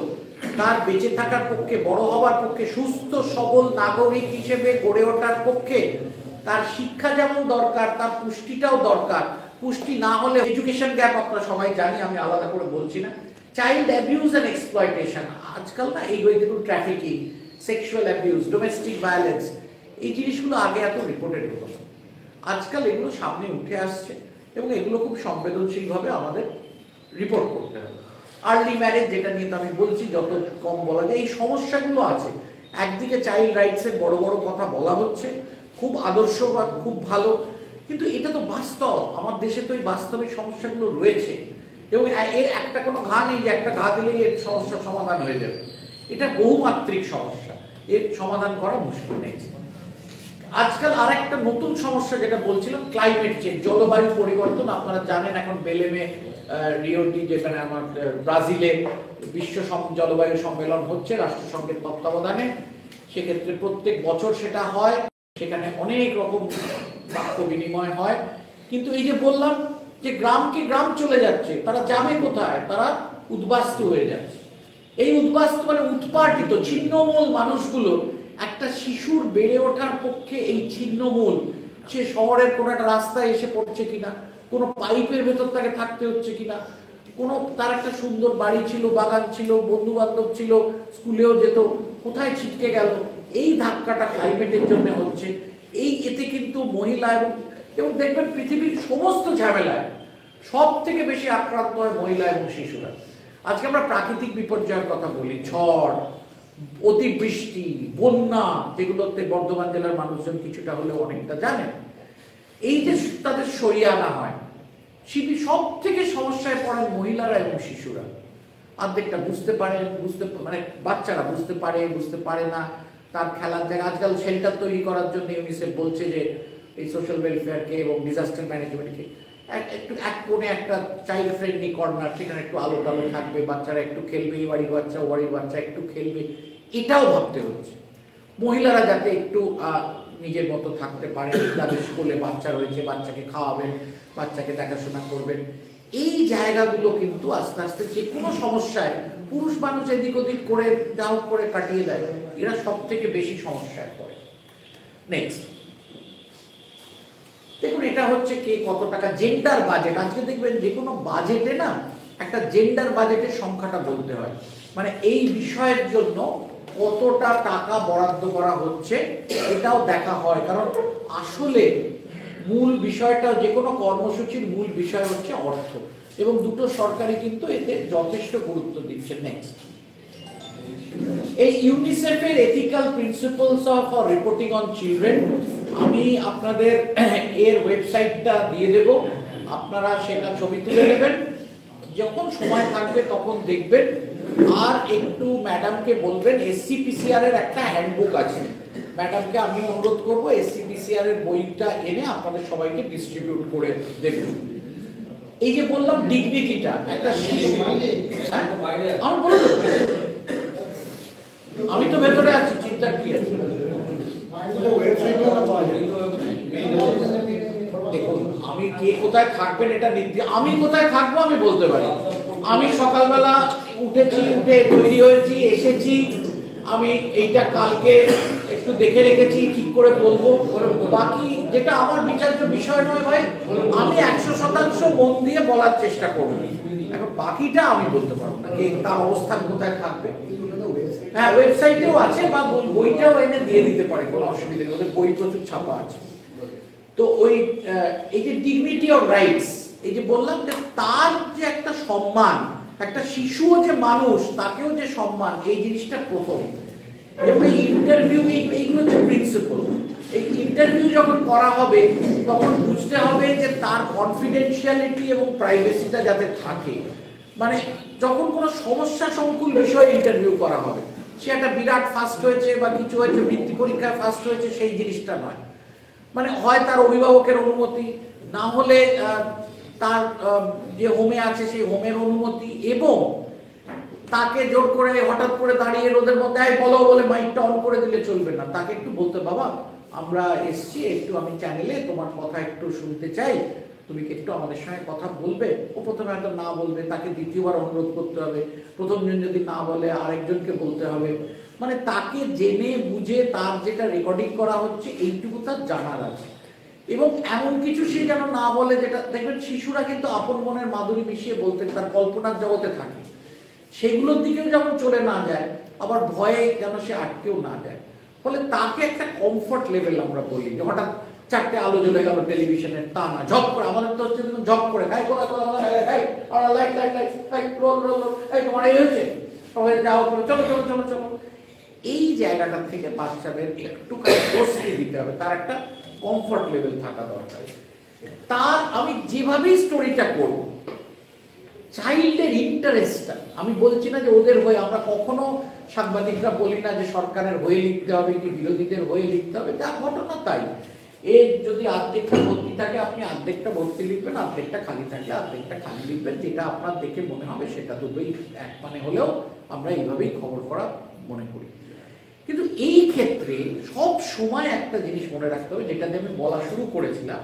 তার বেঁচে থাকার পক্ষে, বড় হওয়ার পক্ষে, সুস্থ সবল নাগরিক হিসেবে গড়ে ওঠার পক্ষে তার শিক্ষা যেমন দরকার, তার পুষ্টিটাও দরকার। পুষ্টি না হলে এডুকেশন গ্যাপ আপনারা সবাই জানি, আমি আলাদা করে বলছি না। চাইল্ড অ্যাবিউজ অ্যান্ড এক্সপ্লয়টেশন, আজকাল না এই দেখুন trafficking, sexual abuse, domestic violence, এই জিনিসগুলো আগে এত রিপোর্টেড হতো না, আজকাল এগুলো সামনে উঠে আসছে এবং এগুলো খুব সংবেদনশীলভাবে আমাদের রিপোর্ট করতে হবে। আর্লি ম্যারেজ, যেটা নিয়ে তো আমি বলছি, যত কম বলা যায়, এই সমস্যাগুলো আছে। একদিকে চাইল্ড রাইটসের বড় বড় কথা বলা হচ্ছে, খুব আদর্শবাদ, খুব ভালো, কিন্তু এটা তো বাস্তব, আমার দেশে তো এই বাস্তবিক সমস্যাগুলো রয়েছে এবং এর একটা কোনো ঘা নেই যে একটা ঘা দিলেই এর সমস্যার সমাধান হয়ে যাবে। এটা বহুমাত্রিক সমস্যা, এর সমাধান করা মুশকিল নেই। আজকাল আর একটা নতুন সমস্যা যেটা বলছিলাম, ক্লাইমেট চেঞ্জ, জলবায়ু পরিবর্তন। আপনারা জানেন এখন বেলেমে, রিওটি, যেখানে আমার ব্রাজিলে বিশ্ব জলবায়ু সম্মেলন হচ্ছে রাষ্ট্রসংঘের তত্ত্বাবধানে। সেক্ষেত্রে প্রত্যেক বছর সেটা হয়, সেখানে অনেক রকম বাক্য বিনিময় হয়। কিন্তু এই যে বললাম যে গ্রামকে গ্রাম চলে যাচ্ছে, তারা যাবে কোথায়? তারা উদ্বাস্তু হয়ে যাচ্ছে। এই উদ্বাস্তু মানে উৎপাটিত ছিন্নমূল মানুষগুলো, একটা শিশুর বেড়ে ওঠার পক্ষে এই ছিন্নমূল, সে শহরের কোনো একটা রাস্তায় এসে পড়ছে কিনা, কোনো পাইপের ভেতর তাকে থাকতে হচ্ছে কিনা, কোনো তার একটা সুন্দর বাড়ি ছিল, বাগান ছিল, বন্ধু বান্ধব ছিল, স্কুলেও যেত, কোথায় ছিটকে গেল? এই ধাক্কাটা ক্লাইমেটের জন্য হচ্ছে। এতে কিন্তু মহিলা এবং দেখবেন পৃথিবীর সমস্ত ঝামেলায় সব থেকে বেশি আক্রান্ত হয় মহিলা এবং শিশুরা। আজকে আমরা প্রাকৃতিক বিপর্যয়ের কথা বলি, ঝড়, অতিবৃষ্টি, বন্যা, যেগুলোতে বর্ধমান জেলার মানুষজন কিছুটা হলেও অনেকটা জানেন। এই যে তাদের সরিয়ে আনা হয়, সব থেকে সমস্যায় পড়েন মহিলারা এবং শিশুরা। অর্ধেকটা বুঝতে পারে, মানে বাচ্চারা বুঝতে পারে না। তার খেলার জায়গা, আজকাল শেল্টার তৈরি করার জন্য ইউনিসেফ বলছে যে এই সোশ্যাল ওয়েলফেয়ারকে এবং ডিজাস্টার ম্যানেজমেন্টকে একটু এক কোণে একটা চাইল্ড ফ্রেন্ডলি কর্নার, সেখানে একটু আলো টালো থাকবে, বাচ্চারা একটু খেলবে, এই বাড়ির বাচ্চা ও বাড়ির বাচ্চা একটু খেলবে, এটাও ভাবতে হচ্ছে। মহিলারা যাতে একটু নিজের মতো থাকতে পারে, তাদের স্কুলে বাচ্চা রয়েছে, বাচ্চাকে খাওয়াবেন, বাচ্চাকে দেখাশোনা করবেন। এই জায়গাগুলো কিন্তু আস্তে আস্তে যে কোনো সমস্যায় পুরুষ মানুষ এদিক ওদিক করে যা হোক করে কাটিয়ে দেয়, এরা সব থেকে বেশি সমস্যায় পড়ে। নেক্সট দেখুন, এটা হচ্ছে কে কত টাকা, জেন্ডার বাজেট। আজকে দেখবেন যে কোনো বাজেটে না একটা জেন্ডার বাজেটের সংখ্যাটা বলতে হয়, মানে এই বিষয়ের জন্য কতটা টাকা বরাদ্দ করা হচ্ছে এটাও দেখা হয়। কারণ আসলে মূল বিষয়টা, যে কোনো কর্মসূচির মূল বিষয় হচ্ছে অর্থ, এবং দুটো সরকারই কিন্তু এতে যথেষ্ট গুরুত্ব দিচ্ছে। নেক্সট, এই ইউনিসেফের ethical principles of reporting on children, আমি আপনাদের এর ওয়েবসাইটটা দিয়ে দেব, আপনারা সেটা ছবি তুলে নেবেন, যখন সময় থাকবে তখন দেখবেন। আর একটু ম্যাডামকে বলবেন, এসসিপিসিআর এর একটা হ্যান্ডবুক আছে, ম্যাডামকে আমি অনুরোধ করবো এসসিপিসিআর এর বইটা এনে আপনাদের সবাইকে ডিস্ট্রিবিউট করে দেবেন। এই যে বললাম ডিগনিটিটা, একটা আমি বলবো, আমি তো ভেতরে আছি, চিন্তা কি আছে। দেখুন, আমি কে কোথায় থাকবেন এটা আমি কোথায় থাকবো আমি বলতে পারি। আমি সকালবেলা উঠেছি, উঠে তৈরি হয়েছি, এসেছি, আমি এইটা কালকে একটু দেখে রেখেছি, ঠিক করে বলবো। বাকি যেটা আমার বিচার্য বিষয় নয় ভাই, আমি 100% মন দিয়ে বলার চেষ্টা করবো। এখন বাকিটা আমি বলতে পারবো না যে তার অবস্থান কোথায় থাকবে। হ্যাঁ, ওয়েবসাইটেও আছে, বা বইটাও এনে দিয়ে দিতে পারে, কোনো অসুবিধা নেই, ওদের বই প্রচুর ছাপা আছে। তো ওই এই যে ডিগনিটি অফ রাইটস, এই যে বললাম যে তার যে একটা সম্মান, একটা শিশুও যে মানুষ, তাকেও যে সম্মান, এই জিনিসটা প্রথম। এবং এই ইন্টারভিউ, এইগুলো হচ্ছে প্রিন্সিপাল। এই ইন্টারভিউ যখন করা হবে তখন বুঝতে হবে যে তার কনফিডেন্সিয়ালিটি এবং প্রাইভেসিটা যাতে থাকে। মানে যখন কোনো সমস্যা সংকুল বিষয়ে ইন্টারভিউ করা হবে, সে একটা বিরাট ফার্স্ট হয়েছে বা কিছু হয়েছে, বৃত্তি পরীক্ষায় ফার্স্ট হয়েছে, সেই জিনিসটা নয়। মানে হয় তার অভিভাবকের অনুমতি, না হলে তার যে হোমে আছে সেই হোমের অনুমতি, এবং তাকে জোর করে হঠাৎ করে দাঁড়িয়ে রোদের মধ্যে বলো বলে মাইকটা অন করে দিলে চলবে না। তাকে একটু বলতে, বাবা আমরা এসছি, একটু আমি চ্যানেলে তোমার কথা একটু শুনতে চাই, তুমি কি একটু আমাদের সঙ্গে কথা বলবে? ও প্রথমে হয়তো না বলবে, তাকে দ্বিতীয়বার অনুরোধ করতে হবে, প্রথমজন যদি না বলে আরেকজনকে বলতে হবে, মানে তাকে জেনে বুঝে তার যেটা রেকর্ডিং করা হচ্ছে এইটুকু তার জানার আছে। এবং এমন কিছু সে যেন না বলে যেটা দেখবেন শিশুরা কিন্তু আপন মনের মাধুরী মিশিয়ে বলতে তার কল্পনার জগতে থাকে, সেগুলোর দিকেও যেমন চলে না যায়, আবার ভয়ে যেন সে আটকেও না যায়। ফলে তাকে একটা কমফর্ট লেভেল আমরা বলি, যে হঠাৎ চারটে আলো জ্বলে গেল টেলিভিশনের, তা না, ঝপ করে আমাদের তো হচ্ছে ঝপ করে তোমার এই হয়েছে, সবাই যাওয়া করে চলো চলো চলো চলো। এই জায়গাটা থেকে বাচ্চাদের একটুখানি স্বস্তি দিতে হবে, তার একটা কমফর্ট লেভেল থাকা দরকার। তার আমি যেভাবেই স্টোরিটা করব, চাইল্ডের ইন্টারেস্টটা, আমি বলছি না যে ওদের হয়ে, আমরা কখনো সাংবাদিকরা বলি না যে সরকারের হয়ে লিখতে হবে কি বিরোধীদের হয়ে লিখতে হবে, যা ঘটনা তাই। এর যদি অর্ধেকটা ভর্তি থাকে আপনি অর্ধেকটা ভর্তি লিখবেন, অর্ধেকটা খালি থাকলে অর্ধেকটা খালি লিখবেন, যেটা আপনার দেখে মনে হবে সেটা দুটোই এক মানে হলেও আমরা এইভাবেই খবর করা মনে করি। কিন্তু এই ক্ষেত্রে সব সময় একটা জিনিস মনে রাখতে হবে, যেটা দিয়ে আমি বলা শুরু করেছিলাম,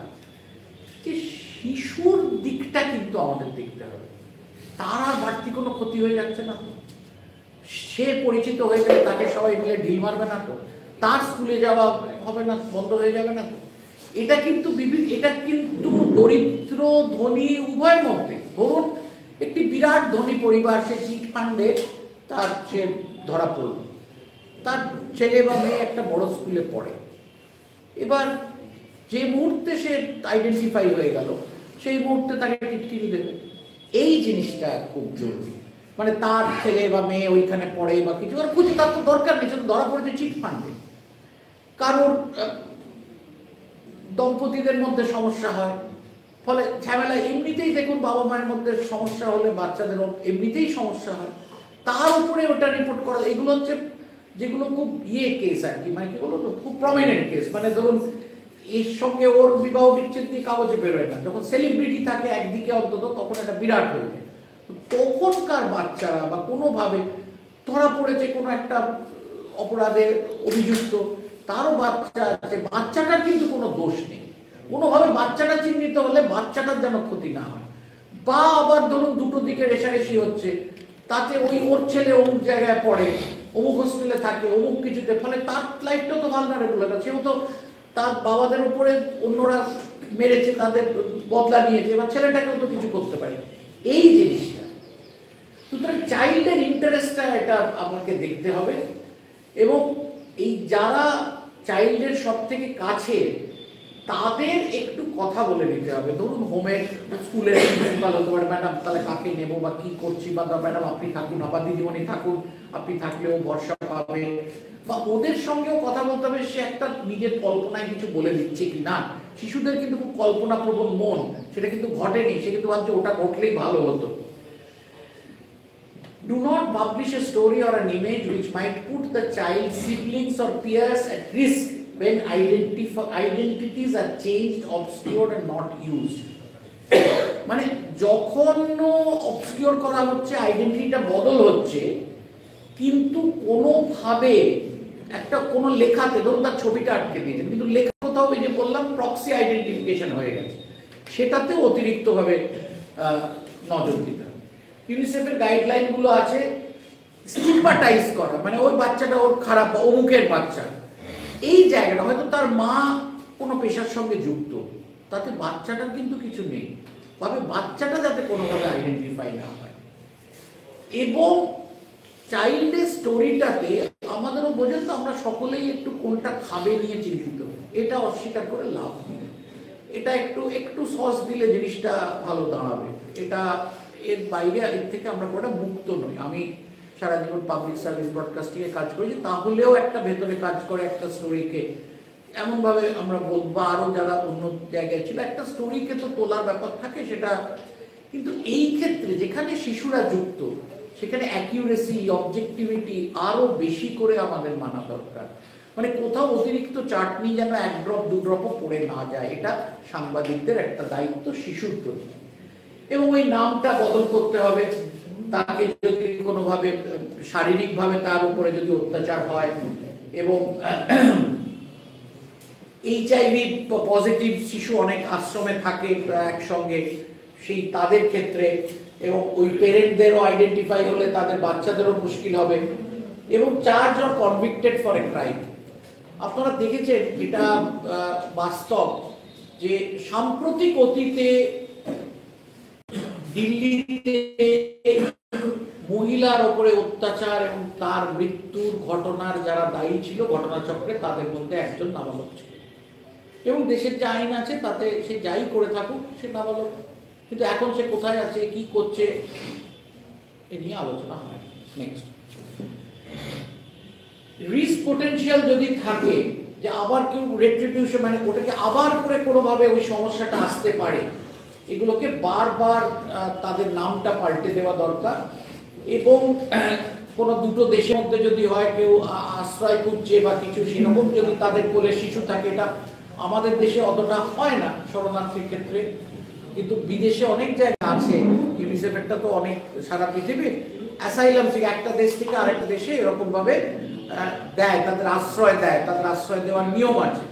যে শিশুর দিকটা কিন্তু আমাদের দেখতে হবে। তার আর বাড়তি কোনো ক্ষতি হয়ে যাচ্ছে না তো, সে পরিচিত হয়ে গেলে তাকে সবাই মিলে ঢিল মারবে না তো, তার স্কুলে যাওয়া হবে না, বন্ধ হয়ে যাবে না তো। এটা কিন্তু এটা কিন্তু দরিদ্র ধনী উভয়ের মধ্যে, ধরুন একটি বিরাট ধনী পরিবার, সে চিট ফান্ডে তার সে ধরা পড়ল, তার ছেলে বা মেয়ে একটা বড় স্কুলে পড়ে, এবার যে মুহূর্তে সে আইডেন্টিফাই হয়ে গেল সেই মুহূর্তে তাকে টিটকিরি দেবে। এই জিনিসটা খুব জরুরি, মানে তার ছেলে বা মেয়ে ওইখানে পড়ে বা কিছু, আর খুঁজে তার তো দরকার নেই, সেটা ধরা পড়েছে চিট ফান্ডে। কারোর দম্পতিদের মধ্যে সমস্যা হয়, ফলে ঝামেলা এমনিতেই, দেখুন বাবা মায়ের মধ্যে সমস্যা হলে বাচ্চাদের এমনিতেই সমস্যা হয়, তার উপরে ওটা রিপোর্ট করা, এগুলো হচ্ছে যেগুলো খুব কেস আর কি, মানে কি বলবো, খুব প্রমিনেন্ট কেস। মানে ধরুন এর সঙ্গে ওর বিবাহ বিচ্ছেদ দিয়ে কাগজে বেরোয় না, যখন সেলিব্রিটি থাকে একদিকে অন্তত, তখন এটা বিরাট হয়ে যায়। তখনকার বাচ্চারা বা কোনোভাবে ধরা পড়েছে কোনো একটা অপরাধে অভিযুক্ত, তারও বাচ্চা আছে, বাচ্চাটার কিন্তু কোনো দোষ নেই, কোনোভাবে বাচ্চাটা চিহ্নিত হলে বাচ্চাটার যেন ক্ষতি না হয়। বা আবার ধরুন দুটো দিকে রেশারেশি হচ্ছে, তাতে ওর ছেলে অমুক জায়গায় পড়ে, অমুক হোস্টেলে থাকে, অমুক কিছুতে, ফলে তার লাইফটাও তো ভালনারেবল হয়ে গেছে, সেও তো তার বাবাদের উপরে অন্যরা মেরেছে, তাদের বদলা নিয়েছে, এবার ছেলেটাকেও তো কিছু করতে পারে। এই জিনিসটা, সুতরাং চাইল্ডের ইন্টারেস্টটা এটা আমাকে দেখতে হবে। এবং এই যারা চাইল্ডের সব থেকে কাছে, তাদের একটু কথা বলে নিতে হবে। ধরুন হোমের স্কুলের প্রিন্সিপাল হতে পারে, ম্যাডাম তাহলে কাকে নেবো বা কি করছি, বা ম্যাডাম আপনি থাকুন, আবার দিদিমণি থাকুন, আপনি থাকলেও ভরসা পাবে, বা ওদের সঙ্গেও কথা বলতে হবে, সে একটা নিজের কল্পনায় কিছু বলে দিচ্ছে কি না। শিশুদের কিন্তু খুব কল্পনাপ্রবণ মন, সেটা কিন্তু ঘটেনি, সে কিন্তু ভাবছে ওটা ঘটলেই ভালো হতো। Do not publish a story or an image which might put the child's siblings or peers at risk when identities are changed, obscured and not used. মানে যখন অবস্কিওর করা হচ্ছে, আইডেন্টিটিটা বদল হচ্ছে, কিন্তু কোনোভাবে একটা কোনো লেখাতে, ধরুন তার ছবিটা আটকে দিয়েছেন, কিন্তু লেখা কোথাও ওই যে বললাম প্রক্সি আইডেন্টিফিকেশন হয়ে গেছে, সেটাতে অতিরিক্তভাবে নজর দিতে হবে। ইউনিসেফের গাইডলাইন গুলো আছে, স্টিগমাটাইজ করা, মানে ওই বাচ্চাটা ওর খারাপ, অমুকের বাচ্চা, এই জায়গাটা হয়তো তার মা কোনো পেশার সঙ্গে যুক্ত, তাতে বাচ্চাটার কিন্তু কিছু নেই, তবে বাচ্চাটা যাতে কোনোভাবে আইডেন্টিফাই না হয়। এবং চাইল্ডের স্টোরিটাতে আমাদেরও বোঝেন তো, আমরা সকলেই একটু কোনটা খাবে নিয়ে চিন্তিত, এটা অস্বীকার করে লাভ নেই, এটা একটু সস দিলে জিনিসটা ভালো দাঁড়াবে, এটা এর বাইরে এর থেকে আমরা কোনটা মুক্ত নই। আমি সারা জীবন পাবলিক সার্ভিস ব্রডকাস্টিংয়ে কাজ করেছি, তাহলেও একটা ভেতরে কাজ করে একটা স্টোরিকে এমনভাবে আমরা বলবো, আরো যারা অন্য জায়গায় ছিল, একটা স্টোরিকে তো তোলার ব্যাপার থাকে সেটা। কিন্তু এই ক্ষেত্রে যেখানে শিশুরা যুক্ত, সেখানে অ্যাকিউরেসি, অবজেক্টিভিটি আরো বেশি করে আমাদের মানা দরকার। মানে কোথাও অতিরিক্ত চাটনি যেন এক ড্রপ দু ড্রপও পড়ে না যায়, এটা সাংবাদিকদের একটা দায়িত্ব শিশুর প্রতি। এবং ওই নামটা বদল করতে হবে, তাকে যদি কোনোভাবে শারীরিকভাবে তার উপরে যদি অত্যাচার হয়, এবং এইচআইভি পজিটিভ শিশু অনেক আশ্রমে থাকে একসঙ্গে, সেই তাদের ক্ষেত্রে, এবং ওই পেরেন্টদেরও আইডেন্টিফাই হলে তাদের বাচ্চাদেরও মুশকিল হবে, এবং charge or convicted for a crime. আপনারা দেখেছেন এটা বাস্তব যে সাম্প্রতিক অতীতে দিল্লিতে মহিলার ওপরে অত্যাচার এবং তার মৃত্যুর ঘটনার যারা দায়ী ছিল ঘটনাচক্রে, তাদের মধ্যে একজন নাবালক ছিল, এবং দেশের যে আইন আছে তাতে সে যাই করে থাকুক সে নাবালক। কিন্তু এখন সে কোথায় আছে, কি করছে, এ নিয়ে আলোচনা হয়। নেক্সট, রিস্ক পোটেনশিয়াল যদি থাকে যে আবার কেউ রেট্রিবিউশন, মানে ওটাকে আবার করে কোনোভাবে ওই সমস্যাটা আসতে পারে, এগুলোকে বারবার তাদের নামটা পাল্টে দেওয়া দরকার। এবং কোনো দুটো দেশের মধ্যে যদি হয় কেউ আশ্রয় খুঁজছে বা কিছু সেরকম যদি তাদের কোলে শিশু থাকে, এটা আমাদের দেশে অতটা হয় না শরণার্থীর ক্ষেত্রে, কিন্তু বিদেশে অনেক জায়গা আছে। ইউনিসেফেরটা তো অনেক সারা পৃথিবীর অ্যাসাইলাম থেকে একটা দেশ থেকে আরেকটা দেশে এরকম ভাবে দেয়, তাদের আশ্রয় দেয়, তাদের আশ্রয় দেওয়ার নিয়ম আছে।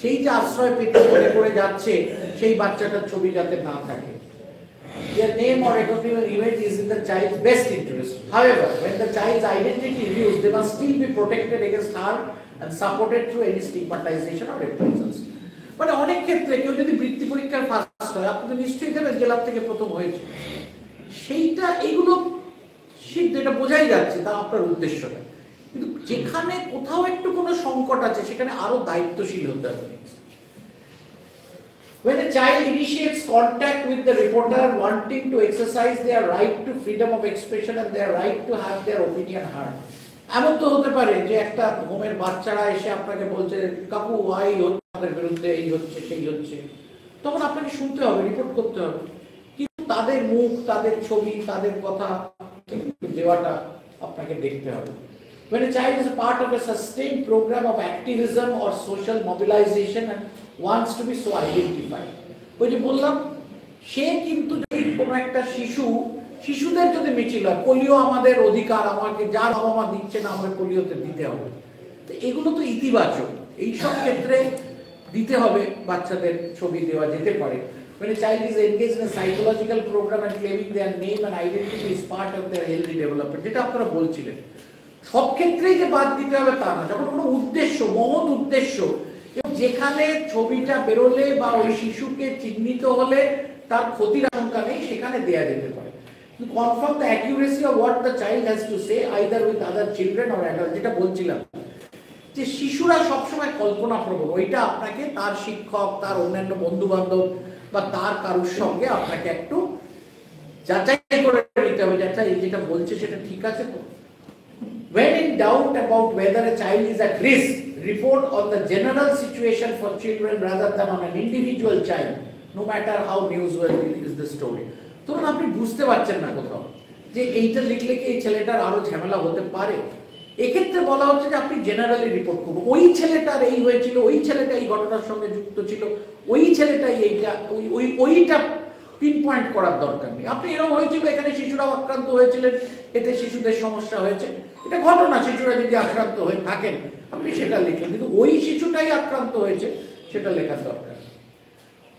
সেই যে আশ্রয় পেতে মনে করে যাচ্ছে সেই বাচ্চাটার ছবি যাতে না থাকে। Their name or recognition image is in the child's best interest. However, when the child's identity is used, they must still be protected against harm and supported through any stigmatization or reprisals. মানে অনেক ক্ষেত্রে কেউ যদি বৃত্তি পরীক্ষার first হয়, আপনি তো নিশ্চয়ই দেবেন জেলার থেকে প্রথম হয়েছে, সেইটা এইগুলো এটা বোঝাই যাচ্ছে তা আপনার উদ্দেশ্যটা। কিন্তু যেখানে কোথাও একটু কোনো সংকট আছে সেখানে আরো দায়িত্বশীল হতে হবে। When a child initiates contact with the reporter wanting to exercise their right to freedom of expression and their right to have their opinion heard, এমন তো হতে পারে যে একটা হোমের বাচ্চারা এসে আপনাকে বলছে কাকু এই আমাদের বিরুদ্ধে এই হচ্ছে সেই হচ্ছে, তখন আপনাকে শুনতে হবে, রিপোর্ট করতে হবে, কিন্তু তাদের মুখ, তাদের ছবি, তাদের কথা দেওয়াটা আপনাকে দেখতে হবে। When a child is a part of a sustained program of activism or social mobilization and wants to be so identified, ওই যে বললাম, সে কিন্তু যদি কোনো একটা শিশুদের যদি মিছিল হয়, পোলিও আমাদের অধিকার, আমাকে যার বাবা মা দিচ্ছে না আমাকে পোলিওতে দিতে হবে, তো এগুলো তো ইতিবাচক, এইসব ক্ষেত্রে দিতে হবে, বাচ্চাদের ছবি দেওয়া যেতে পারে। When a child is engaged in a psychological program and claiming their name and identity is part of their healthy development, যেটা আপনারা বলছিলেন, সব ক্ষেত্রেই যে বাদ দিতে হবে তা না, যখন কোনো উদ্দেশ্য, মহৎ উদ্দেশ্য, যেখানে ছবিটা বেরোলে বা ওই শিশুকে চিহ্নিত হলে তার ক্ষতির আশঙ্কা নেই, সেখানে দেয়া যেতে পারে। Confirm the accuracy of what the child has to say either with other children or adults, যেটা বলছিলাম যে শিশুরা সবসময় কল্পনা প্রবণ, ওইটা আপনাকে তার শিক্ষক, তার অন্যান্য বন্ধু বান্ধব বা তার কারোর সঙ্গে আপনাকে একটু যাচাই করে নিতে হবে, যেটা বলছে সেটা ঠিক আছে তো। When in doubt about whether a child is at risk, report on the general situation for children rather than on an individual child, no matter how newsworthy is the story. ধরুন আপনি বুঝতে পারছেন না কোথাও যে এইটা লিখলে কি এই ছেলেটার আরো ঝামেলা হতে পারে, এক্ষেত্রে বলা হচ্ছে যে আপনি জেনারেলি রিপোর্ট করুন, ওই ছেলেটার এই হয়েছিল, ওই ছেলেটা এই ঘটনার সঙ্গে যুক্ত ছিল, ওই ছেলেটাই এইটা, ওইটা পিন পয়েন্ট করার দরকার নেই। আপনি এরকম হয়েছিল, এখানে শিশুরাও আক্রান্ত হয়েছিলেন, এতে শিশুদের সমস্যা হয়েছে, এটা ঘটনা, শিশুরা যদি আক্রান্ত হয়ে থাকেন আপনি সেটা লিখেন, কিন্তু ওই শিশুটাই আক্রান্ত হয়েছে সেটা লেখার দরকার।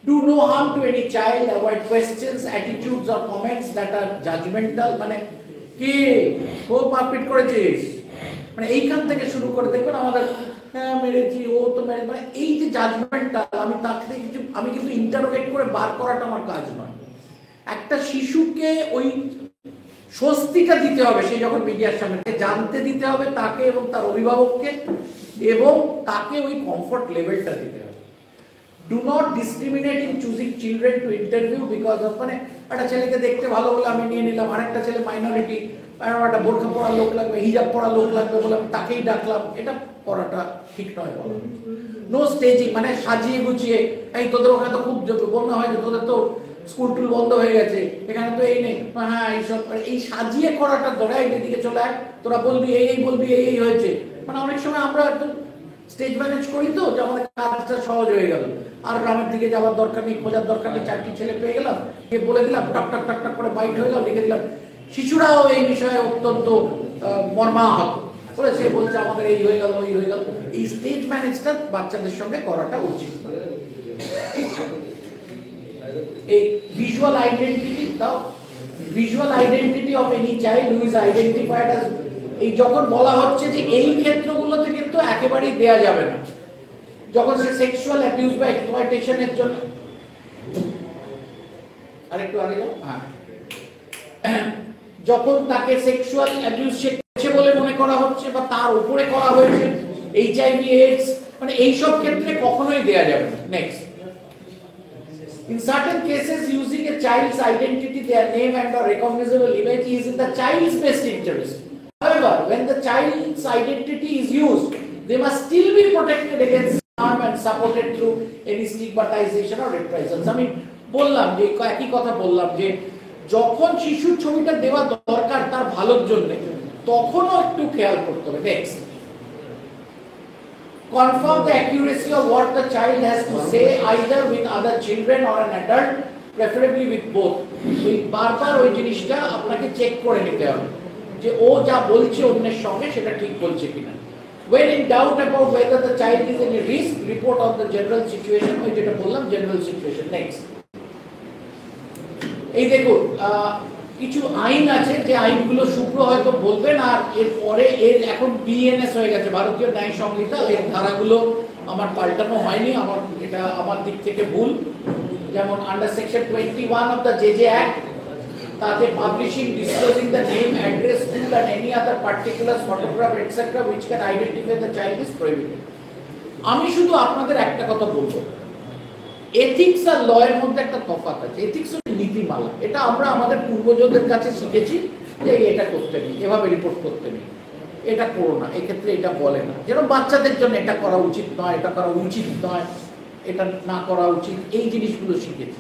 Do no harm to any child, avoid questions, attitudes or comments that are judgmental, মানে কি ও মারপিট করেছিস, মানে এইখান থেকে শুরু করে দেখবেন আমাদের হ্যাঁ মেরেছি, ও তো মেরে, মানে এই যে জাজমেন্টাল, আমি কিন্তু ইন্টারোগেট করে বার করাটা আমার কাজ নয়। একটা শিশুকে ওই স্বস্তিটা দিতে হবে, সে যখন মিডিয়ার সামনে জানতে দিতে হবে তাকে এবং তার অভিভাবককে, এবং তাকে ওই কমফর্ট লেভেলটা দিতে হবে। Do not discriminate in choosing children to interview because of, মানে একটা ছেলেকে দেখতে ভালো বলে আমি নিয়ে নিলাম, আরেকটা ছেলে মাইনরিটি, একটা বোরখা পরা লোক লাগবে, হিজাব পরা লোক লাগবে বলে আমি তাকেই ডাকলাম, এটা করাটা ঠিক নয়। বলো নো স্টেজিং, মানে সাজিয়ে গুছিয়ে, এই তোদের ওখানে তো খুব বন্যা হয়, তোদের তো স্কুল টুল বন্ধ হয়ে গেছে, এখানে তো এই নেই, হ্যাঁ এইসব, এই সাজিয়ে করাটা ধরে এদিকে চলে আয়, তোরা বলবি এই বলবি এই হয়েছে, মানে অনেক সময় আমরা একদম স্টেজ ম্যানেজ করি তো যে আমাদের কাজটা সহজ হয়ে গেল, আর গ্রামের দিকে যাওয়ার দরকার নেই, খোঁজার দরকার নেই, চারটি ছেলে পেয়ে গেলাম, বলে দিলাম, টাক টাক টাক টাক করে বাইট হয়ে গেল, লিখে দিলাম। শিশুরাও এই বিষয়ে অত্যন্ত মর্মাহত, বলে সে বলছে আমাদের এই হয়ে গেল ওই হয়ে গেল। এই স্টেজ ম্যানেজটা বাচ্চাদের সঙ্গে করাটা উচিত। এই ভিজুয়াল আইডেন্টিটি দাও, visual identity of any child who is identified as, এই যখন বলা হচ্ছে যে এই ক্ষেত্রগুলোতে কিন্তু একেবারেই দেয়া যাবে না, যখন সে সেক্সুয়াল অ্যাবিউজ বা এক্সপ্লয়টেশনের জন্য, আরেকটু আগে যাও, হ্যাঁ, যখন তাকে সেক্সুয়াল অ্যাবিউজ সে করছে বলে মনে করা হচ্ছে বা তার উপরে করা হয়েছে, এইচআইভি এইডস, মানে এই সব ক্ষেত্রে কখনোই দেয়া যাবে না। Next, in certain cases using a child's identity, their name and a recognizable image is in the child's best interest. However, when the child's identity is used, they must still be protected against harm and supported through any stigmatization or reprisals. আমি বললাম যে একই কথা বললাম যে যখন শিশুর ছবিটা দেওয়া দরকার তার ভালোর জন্য, তখনও একটু খেয়াল করতে হবে। Next, confirm the accuracy of what the child has to say either with other children or an adult, preferably with both. এই বারবার ওই জিনিসটা আপনাকে চেক করে নিতে হবে যে ও যা বলছে অন্যের সঙ্গে সেটা ঠিক বলছে কিনা। When in doubt about whether the child is in a risk, report on the general situation. ওই যেটা বললাম general situation. Next, এই দেখুন কিছু আইন আছে যে আইনগুলো শুক্র হয়তো বলবেন, আর এরপরে এর এখন বিএনএস হয়ে গেছে, ভারতীয় ন্যায় সংহিতা, এর ধারাগুলো আমার পাল্টানো হয়নি, আমার এটা আমার দিক থেকে ভুল। যেমন under section 21 of the JJ act, তাতে publishing, disclosing the name, address, school and any other particular photograph etcetera which can identify the child is prohibited. আমি শুধু আপনাদের একটা কথা বলবো, এথিক্স আর ল এর মধ্যে একটা তফাৎ আছে। এথিক্স হচ্ছে নীতিমালা, এটা আমরা আমাদের পূর্বজদের কাছে শিখেছি যে এটা করতে নেই, এভাবে রিপোর্ট করতে নেই, এটা করো না, এক্ষেত্রে এটা বলে না। যেরকম বাচ্চাদের জন্য এটা করা উচিত নয়, এটা করা উচিত নয়, এটা না করা উচিত, এই জিনিসগুলো শিখেছি।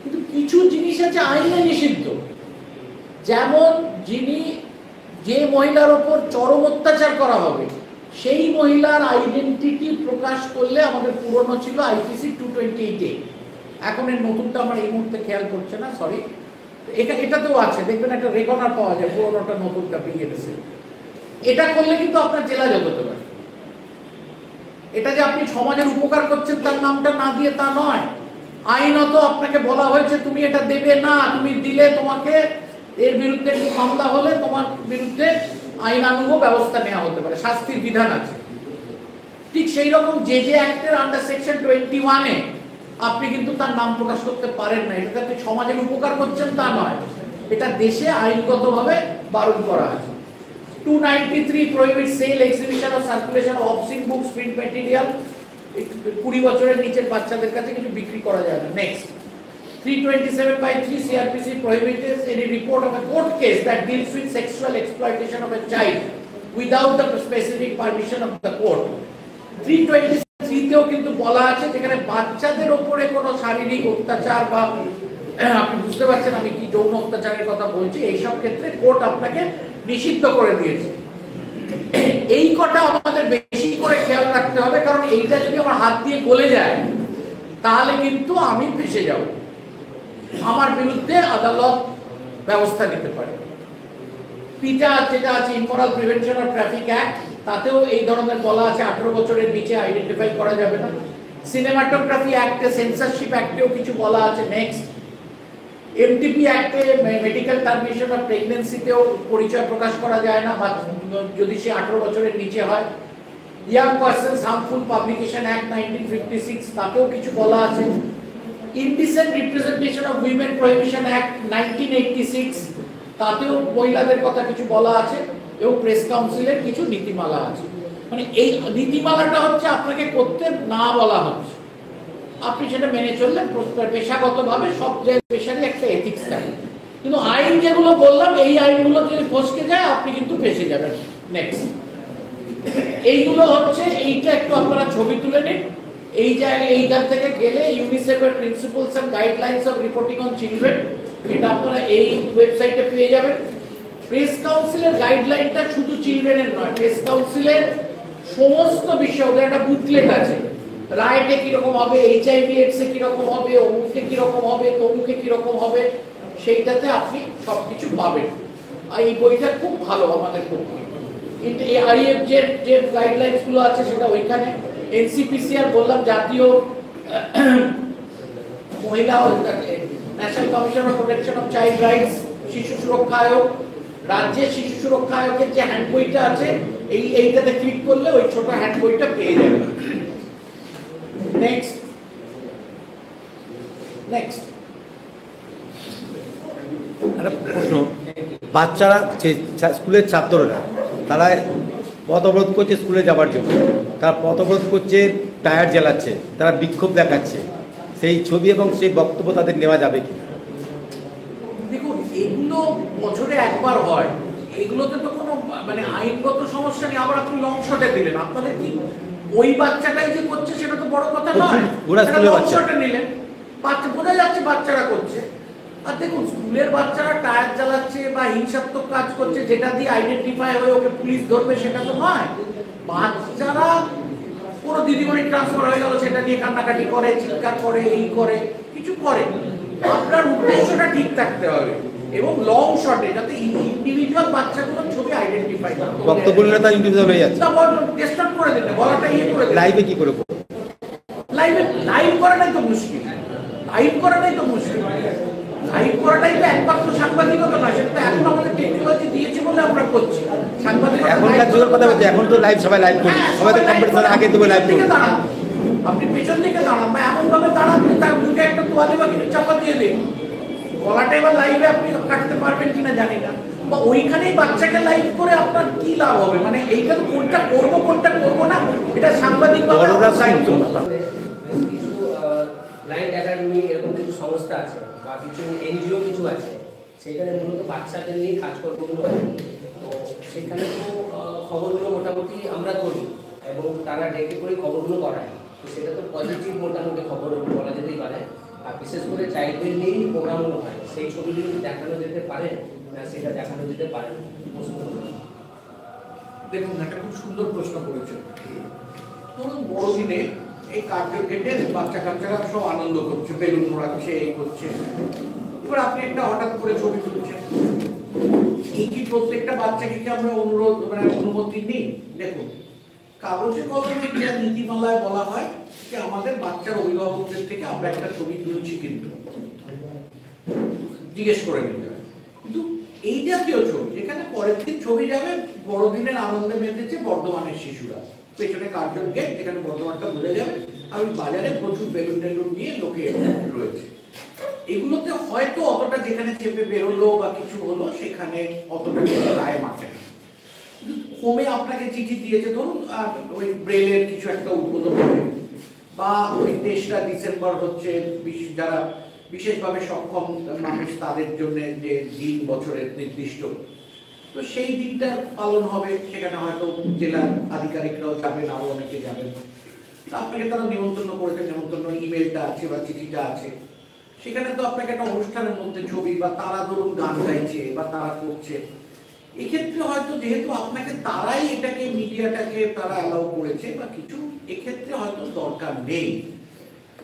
কিন্তু কিছু জিনিস আছে আইনে নিষিদ্ধ, যেমন যে মহিলার ওপর চরম অত্যাচার করা হবে সেই মহিলার আইডেন্টিটি প্রকাশ করলে, আমাদের পুরনো ছিল আইপিসি 228A, এখন এর নতুনটা আমার এই মুহূর্তে খেয়াল করছে না, সরি, এটাতেও আছে, দেখবেন একটা রেকর্ডার পাওয়া যায়, পুরনোটা নতুনটা বিএনএসে। এটা করলে কিন্তু আপনার জেলা জেল হতে পারে। এটা যে আপনি সমাজের উপকার করছেন তার নামটা না দিয়ে তা নয়, আইনত আপনাকে বলা হয়েছে তুমি এটা দেবে না, তুমি দিলে তোমাকে এর বিরুদ্ধে মামলা হলে তোমার বিরুদ্ধে আইনানুগ ব্যবস্থা নেওয়া হতে পারে, শাস্তির বিধান আছে। ঠিক সেই রকম যে অ্যাক্টের আন্ডার সেকশন 21-এ আপনি কিন্তু তার নাম প্রকাশ করতে পারেন না, এটাতে আপনি সমাজের উপকার করছেন তা নয়, এটা দেশে আইনগতভাবে বারণ করা আছে। 293 prohibits sale, exhibition or circulation of obscene books, print material, 20 বছরের নিচের বাচ্চাদের কাছে কিছু বিক্রি করা যায় না। Next, 327/3 CRPC prohibits any report of a court case that deals with sexual exploitation of a child without the specific permission of the court. 323-তেও কিন্তু বলা আছে যেখানে বাচ্চাদের উপরে কোনো শারীরিক অত্যাচার বা আপনি বুঝতে পারছেন আমি কি যৌন অত্যাচারের কথা বলছি, এই সব ক্ষেত্রে কোর্ট আপনাকে নিষিদ্ধ করে দিয়েছে। এই কথা আমাদের বেশি করে খেয়াল রাখতে হবে, কারণ এইটা যদি আমার হাত দিয়ে গলে যায় তাহলে কিন্তু আমি ফেঁসে যাব, আমার বিরুদ্ধে আদালত ব্যবস্থা নিতে পারে। পিটা যেটা আছে immoral prevention of traffic act, তাতেও এই ধরনের বলা আছে 18 বছরের নিচে আইডেন্টিফাই করা যাবে না। সিনেমাটোগ্রাফি অ্যাক্টে, সেন্সরশিপ অ্যাক্টেও কিছু বলা আছে। নেক্সট, এমটিপি অ্যাক্টে মেডিকেল টার্মিনেশন অফ প্রেগন্যান্সিতেও পরিচয় প্রকাশ করা যায় না যদি সে 18 বছরের নিচে হয়। Young persons harmful publication act 1956, তাতেও কিছু বলা আছে। Indecent representation of women prohibition act 1986, তাতেও মহিলাদের কথা কিছু বলা আছে, এবং প্রেস কাউন্সিলের কিছু নীতিমালা আছে। মানে এই নীতিমালাটা হচ্ছে আপনাকে করতে না বলা হচ্ছে, আপনি সেটা মেনে চললেন। পেশাগতভাবে সব পেশারই একটা এথিক্স থাকে, কিন্তু আইন যেগুলো বললাম এই আইনগুলো যদি ফসকে যায় আপনি কিন্তু ফেঁসে যাবেন। নেক্সট, এইগুলো হচ্ছে, এইটা একটু আপনারা ছবি তুলে নিন। এই জায়গায় এইখান থেকে গেলে ইউনিসেফের principles and guidelines of reporting on children, এটা আপনারা এই ওয়েবসাইটে পেয়ে যাবেন। প্রেস কাউন্সিলের গাইডলাইনটা শুধু চিলড্রেনের নয়, প্রেস কাউন্সিলের সমস্ত বিষয়, ওদের একটা বুকলেট আছে, রাইটে কিরকম হবে, এইচআইভি এডসে কিরকম হবে, অমুকে কিরকম হবে, তমুকে কিরকম হবে, সেইটাতে আপনি সবকিছু পাবেন। আর এই বইটা খুব ভালো আমাদের পক্ষে। আইএফ যে গাইডলাইন্স গুলো আছে সেটা ওইখানে, এনসিপিসিআর বললাম, জাতীয় মহিলা national commission of protection of child rights, শিশু সুরক্ষা আয়োগ, রাজ্যের শিশু সুরক্ষা আয়োগের যে হ্যান্ড বইটা আছে, এইটাতে ক্লিক করলে ওই ছোট হ্যান্ড বইটা পেয়ে যাবে। নেক্সট একটা প্রশ্ন, বাচ্চারা স্কুলের ছাত্ররা তারা পথ অবরোধ করছে স্কুলে যাওয়ার জন্য, তারা পথ অবরোধ করছে, টায়ার জ্বালাচ্ছে, তারা বিক্ষোভ দেখাচ্ছে, সেই ছবি এবং সেই বক্তব্য তাদের নেওয়া যাবে কি? দেখুন, এগুলো বছরে একবার হয়, এগুলোতে তো কোনো মানে আইনগত সমস্যা নেই। আবার আপনি লং শটে দিলেন, আপনাদের কি ওই বাচ্চাটাই যে করছে সেটা তো বড় কথা নয়, লং শটে নিলেন, বাচ্চা বোঝা যাচ্ছে বাচ্চারা করছে। আর দেখুন, স্কুলের বাচ্চারা টায়ার জ্বালাচ্ছে বা হিংসাত্মক কাজ করছে, যেটা দিয়ে আইডেন্টিফাই হয়ে ওকে পুলিশ ধরবে সেটা তো নয়। বাচ্চারা কোনো দিদিমণি ট্রান্সফার হয়ে গেল সেটা নিয়ে কান্নাকাটি করে, চিৎকার করে, এই করে, কিছু করে। আপনার উদ্দেশ্যটা ঠিক থাকতে হবে এবং লং শটে, যাতে ইন্ডিভিজুয়াল বাচ্চাগুলোর ছবি আইডেন্টিফাই করে। বক্তব্য নিলে তার ইন্ডিভিজুয়াল হয়ে যাচ্ছে, টেস্ট করে দিতে, বলাটা ইয়ে করে দিতে। লাইভে কি করে? লাইভ করাটাই তো মুশকিল, লাইভ করাটাই তো মুশকিল। লাইভ করাটাই তো একমাত্র সাংবাদিকতা নয়, সেটা তো এখন আমাদের টেকনোলজি দিয়েছে বলে আমরা করছি। সাংবাদিকতা এখনকার যুগের কথা বলছি, এখন তো লাইভ সবাই লাইভ করছে, সবাই তো কম্পিটিশন আগে তো লাইভ করছে। আপনি পেছন দিকে দাঁড়ান বা এমন ভাবে দাঁড়ান যে তার মুখে একটা তোয়ালে বা কিছু চাপা দিয়ে দিন, গলাটা এবার লাইভে আপনি কাটতে পারবেন কিনা জানি না। বা ওইখানেই বাচ্চাকে লাইভ করে আপনার কি লাভ হবে? মানে এইটা তো কোনটা করবো কোনটা করবো না, এটা সাংবাদিকতা। ব্লাইন্ড একাডেমি এরকম কিছু সংস্থা আছে বা কিছু এনজিও কিছু আছে, সেখানে মূলত বাচ্চাদের নিয়ে কাজকর্মগুলো হয়। তো সেখানে তো খবরগুলো মোটামুটি আমরা করি এবং তারা ডেকে করে খবরগুলো করায়। তো সেটা তো পজিটিভ মোটামুটি খবর বলা যেতেই পারে। আর বিশেষ করে চাইল্ডদের নিয়েই প্রোগ্রামগুলো হয়, সেই ছবিগুলো দেখানো যেতে পারে না, সেটা দেখানো যেতে পারে। দেখুন, একটা খুব সুন্দর প্রশ্ন করেছেন। ধরুন বড়দিনে এই কার্যের কেটে বাচ্চা কাচ্চারা সব আনন্দ করছে, বেলুন মোড়াচ্ছে, এই করছে, এবার আপনি একটা হঠাৎ করে ছবি তুলছেন। এই কি প্রত্যেকটা বাচ্চাকে কি আমরা অনুমতি নিই? দেখুন, কাগজে কলমে যে নীতিমালায় বলা হয় যে আমাদের বাচ্চার অভিভাবকদের থেকে আমরা একটা ছবি তুলছি, কিন্তু জিজ্ঞেস করে নিতে হয়। কিন্তু এই জাতীয় ছবি, যেখানে পরের দিন ছবি যাবে বড়দিনের আনন্দে মেতেছে বর্ধমানের শিশুরা, পেছনে কার্জন গেট, যেখানে বর্ধমানটা বোঝা যাবে, আর ওই বাজারে প্রচুর বেলুন টেলুন নিয়ে লোকে রয়েছে। এগুলোতে হয়তো অতটা যেখানে চেপে বেরোলো বা কিছু হলো সেখানে অতটা গায়ে মাখে না। কমে আপনাকে চিঠি দিয়েছে, ধরুন ওই ব্রেলের কিছু একটা উদ্বোধন হবে, বা ওই 23রা ডিসেম্বর হচ্ছে যারা বিশেষভাবে সক্ষম মানুষ তাদের জন্য যে দিন বছরের নির্দিষ্ট, তো সেই দিনটা পালন হবে, সেখানে হয়তো জেলার আধিকারিকরাও যাবেন, আরো অনেকে যাবেন। আপনাকে তারা নিমন্ত্রণ করেছে, নিমন্ত্রণ ইমেলটা আছে বা চিঠিটা আছে, সেখানে তো আপনাকে একটা অনুষ্ঠানের মধ্যে ছবি, বা তারা ধরুন গান গাইছে বা তারা করছে, এক্ষেত্রে হয়তো যেহেতু আপনাকে তারাই এটাকে মিডিয়াটাকে তারা অ্যালাউ করেছে বা কিছু, এক্ষেত্রে হয়তো দরকার নেই।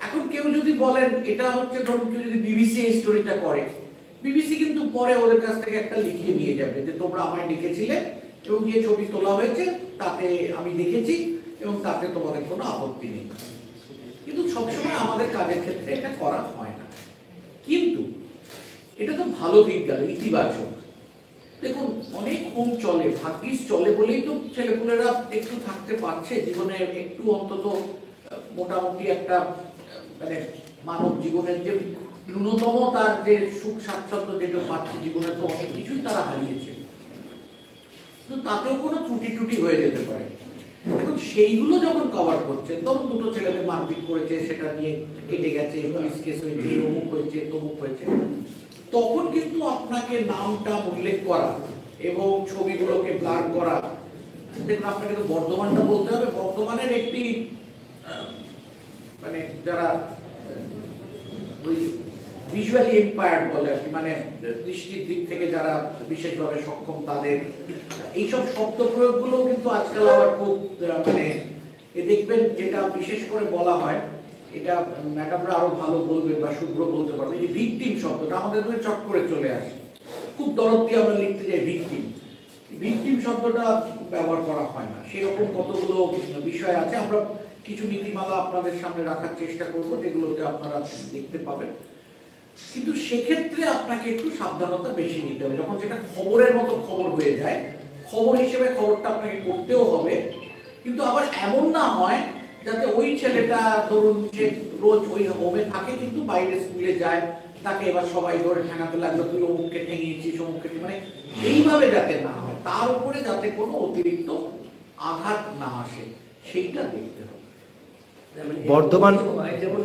এখন কেউ যদি বলেন এটা হচ্ছে, ধরুন কেউ যদি বিবিসি এই স্টোরিটা করে, বিবিসি কিন্তু পরে ওদের কাছ থেকে একটা লিখিয়ে নিয়ে যাবে যে তোমরা আমায় ডেকেছিলে এবং যে ছবি তোলা হয়েছে তাতে আমি দেখেছি এবং তাতে তোমাদের কোনো আপত্তি নেই। কিন্তু সবসময় আমাদের কাজের ক্ষেত্রে এটা করা হয় না। কিন্তু এটা তো ভালো দিক গেল, ইতিবাচক। দেখুন, অনেক হোম চলে, ভাগ্যিস চলে বলেই তো ছেলেপুলেরা একটু থাকতে পারছে জীবনে, একটু অন্তত মোটামুটি একটা মানে মানব জীবনের যে ন্যূনতম তার যে সুখ স্বাচ্ছন্দ্য যেটা পাচ্ছে জীবনে, তো অনেক কিছুই তারা হারিয়েছে। তো তাতেও কোনো ত্রুটি টুটি হয়ে যেতে পারে। এখন সেইগুলো যখন কভার করছে, ধরুন দুটো ছেলেকে মারপিট করেছে, সেটা নিয়ে কেটে গেছে, পুলিশ কেস হয়েছে, অমুক হয়েছে, তমুক হয়েছে, তখন কিন্তু আপনাকে নামটা উল্লেখ করা এবং ছবিগুলোকে ব্লার করা, দেখুন আপনাকে তো বর্ধমানটা বলতে হবে। বর্ধমানের একটি মানে যারা ওই ভিজুয়ালি ইম্পায়ার্ড বলে আর কি, মানে দৃষ্টির দিক থেকে যারা বিশেষভাবে সক্ষম, তাদের এইসব শব্দ প্রয়োগগুলো কিন্তু আজকাল আবার খুব মানে দেখবেন, যেটা বিশেষ করে বলা হয়, এটা ম্যাডামরা আরো ভালো বলবেন বা শুভ্র বলতে পারবে, এই ভিকটিম শব্দটা আমাদের চট করে চলে আসে, খুব দরদ দিয়ে আমরা লিখতে যাই ভিকটিম। ভিকটিম শব্দটা ব্যবহার করা হয় না, সেরকম কতগুলো বিষয় আছে। আমরা কিছু নীতিমালা আপনাদের সামনে রাখার চেষ্টা করব, যেগুলোতে আপনারা দেখতে পাবেন। কিন্তু সেক্ষেত্রে আপনাকে একটু সাবধানতা বেশি নিতে হবে। যখন সেটা খবরের মতো খবর হয়ে যায়, খবর হিসেবে খবরটা আপনাকে করতেও হবে, কিন্তু আবার এমন না হয় যাতে ওই ছেলেটা ধরুন যে রোজ ওই হোমে থাকে কিন্তু বাইরে স্কুলে যায়, তাকে এবার সবাই ধরে ঠেঙাতে লাগলো, তুই অমুককে ঠেঙিয়েছিস, অমুককে, মানে এইভাবে যাতে না হয়, তার উপরে যাতে কোনো অতিরিক্ত আঘাত না আসে, সেইটা দেখতে হবে। বর্ধমান যেমন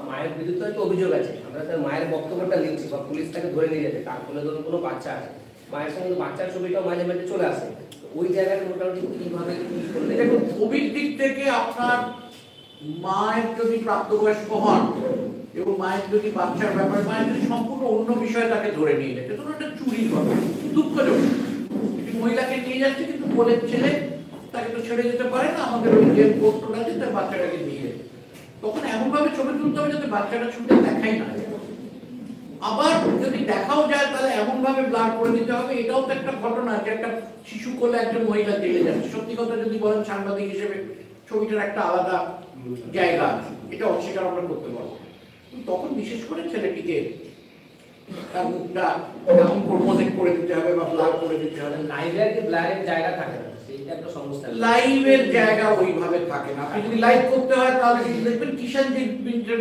মায়ের বিরুদ্ধে হয়তো অভিযোগ আছে, আমরা তার মায়ের বক্তব্যটা লিখছি বা পুলিশ তাকে ধরে নিয়ে যেতে, তার ফলে ধরুন কোনো বাচ্চা আছে, মায়ের সঙ্গে বাচ্চার ছবিটাও মাঝে মাঝে চলে আসে, ওই জায়গায় মোটামুটি কিভাবে কি করলে? দেখুন, ছবির দিক থেকে আপনার মায়ের যদি প্রাপ্তবয়স্ক হন এবং মায়ের যদি বাচ্চার ব্যাপারে, মায়ের যদি সম্পূর্ণ অন্য বিষয়ে তাকে ধরে নিয়ে যেতে, ধরুন একটা চুরির কথা, দুঃখজনক, একটি মহিলাকে নিয়ে যাচ্ছে কিন্তু কোলের ছেলে, তাকে তো ছেড়ে যেতে পারে না, আমাদের ওই যে কোর্টটা আছে তার বাচ্চাটাকে নিয়ে যেতে, তখন এমন ভাবে ছবি তুলতে হবে যাতে বাচ্চাটা ছুটে দেখাই না যায়। আবার যদি দেখাও যায় তাহলে এমন ভাবে ব্লার করে দিতে হবে, এটাও তো একটা ঘটনা যে একটা শিশু কোলে একজন মহিলা জেলে যাচ্ছে। সত্যি কথা যদি বলেন, সাংবাদিক হিসেবে ছবিটার একটা আলাদা জায়গা আছে, এটা অস্বীকার আমরা করতে পারবো। তখন বিশেষ করে ছেলেটিকে তার মুখটা এমন প্রমোট করে দিতে হবে বা ব্লার করে দিতে হবে। লাইভে আর কি ব্লারের জায়গা থাকে না, সেইটা একটা সমস্যা। লাইভের জায়গা ওইভাবে থাকে না। আপনি যদি লাইভ করতে হয় তাহলে সেটা দেখবেন কিষানজিৎ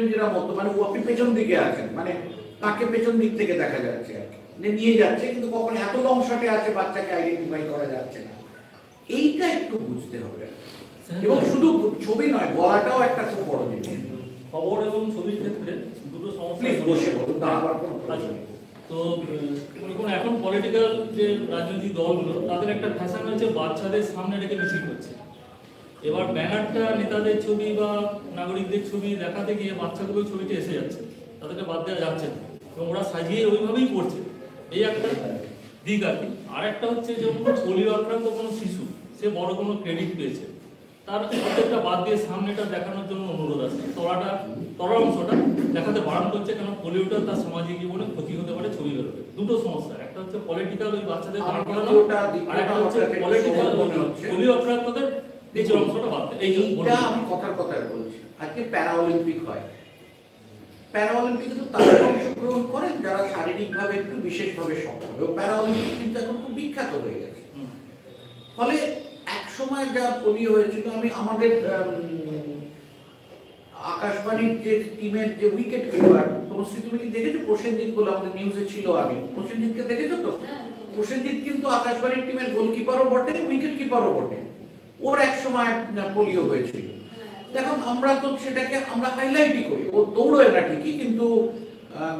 নিজেরা মতো, মানে আপনি পেছন দিকে আছেন, মানে তাকে পেছন দিক থেকে দেখা যাচ্ছে আর কি, নিয়ে যাচ্ছে, কিন্তু কখন এত লং শটে আছে বাচ্চাকে আইডেন্টিফাই করা যাচ্ছে না, এইটা একটু বুঝতে হবে। এবং শুধু ছবি নয়, বলাটাও একটা খুব বড় জিনিস। খবর এবং ছবির ক্ষেত্রে দুটো সমস্যা বসে বলুন, দাঁড়াবার কোনো প্রয়োজন নেই। তো এখন পলিটিক্যাল যে রাজনৈতিক দলগুলো, তাদের একটা ফ্যাশন হচ্ছে বাচ্চাদের সামনে রেখে মিছিল করছে। এবার ব্যানারটা নেতাদের ছবি বা নাগরিকদের ছবি দেখাতে গিয়ে বাচ্চাগুলোর ছবিটি এসে যাচ্ছে, তাদেরকে বাদ দেওয়া যাচ্ছে না, এবং ওরা সাজিয়ে ওইভাবেই করছে। এই একটা দিক আর কি। আর একটা হচ্ছে যেমন পোলিও আক্রান্ত কোনো শিশু, সে বড় কোনো ক্রেডিট পেয়েছে, তার প্রত্যেকটা বাদ দিয়ে সামনেটা দেখানোর জন্য অনুরোধ আছে। তলার অংশটা দেখাতে বারণ করছে, কারণ পোলিওটা তার সামাজিক জীবনে ক্ষতি হতে পারে, ছবি বেরোবে। দুটো সমস্যা, একটা হচ্ছে পলিটিক্যাল ওই বাচ্চাদের দাঁড় করানো, আর একটা হচ্ছে পলিটিক্যাল পোলিও আক্রান্তদের নিচের অংশটা বাদ দেয়। এইটা আমি কথার কথায় বলছি। আজকে প্যারা অলিম্পিক হয়, প্যারা অলিম্পিকে তো তারা অংশগ্রহণ করেন যারা শারীরিকভাবে একটু বিশেষভাবে সক্ষম, এবং প্যারা অলিম্পিক কিন্তু এখন খুব বিখ্যাত হয়ে গেছে। ফলে এক সময় যা পোলিও হয়েছিল, আমি আমাদের আকাশবাণীর যে টিমের যে উইকেট কিপার, তনুশ্রী তুমি কি দেখেছো? প্রসেনজিৎ বলে আমাদের নিউজে ছিল, আমি প্রসেনজিৎকে দেখেছো তো? প্রসেনজিৎ কিন্তু আকাশবাণীর টিমের গোলকিপারও বটে, উইকেট কিপারও বটে। ওর এক সময় পোলিও হয়েছিল। দেখুন, আমরা তো সেটাকে আমরা হাইলাইটই করি, ও দৌড়োয় না ঠিকই, কিন্তু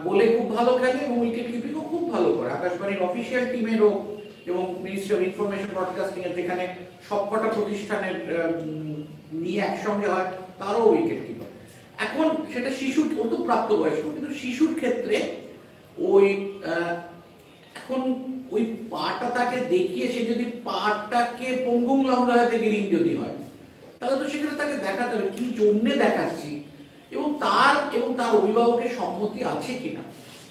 গোলে খুব ভালো খেলে এবং উইকেট কিপিংও খুব ভালো করে। আকাশবাণীর অফিসিয়াল টিমেরও এবং মিনিস্ট্রি অফ ইনফরমেশন ব্রডকাস্টিং এর যেখানে সবকটা প্রতিষ্ঠানের নিয়ে একসঙ্গে হয়, তারও উইকেট কিপার। এখন সেটা শিশু, ও তো প্রাপ্তবয়স্ক, কিন্তু শিশুর ক্ষেত্রে ওই এখন ওই পাটা তাকে দেখিয়ে, সে যদি পাটাকে পঙ্গুম লঙ্ঘাতে গিরিং যদি হয়, তাহলে তো সেখানে তাকে দেখাতে হবে কি জন্যে দেখাচ্ছি, এবং তার অভিভাবকের সম্মতি আছে কিনা।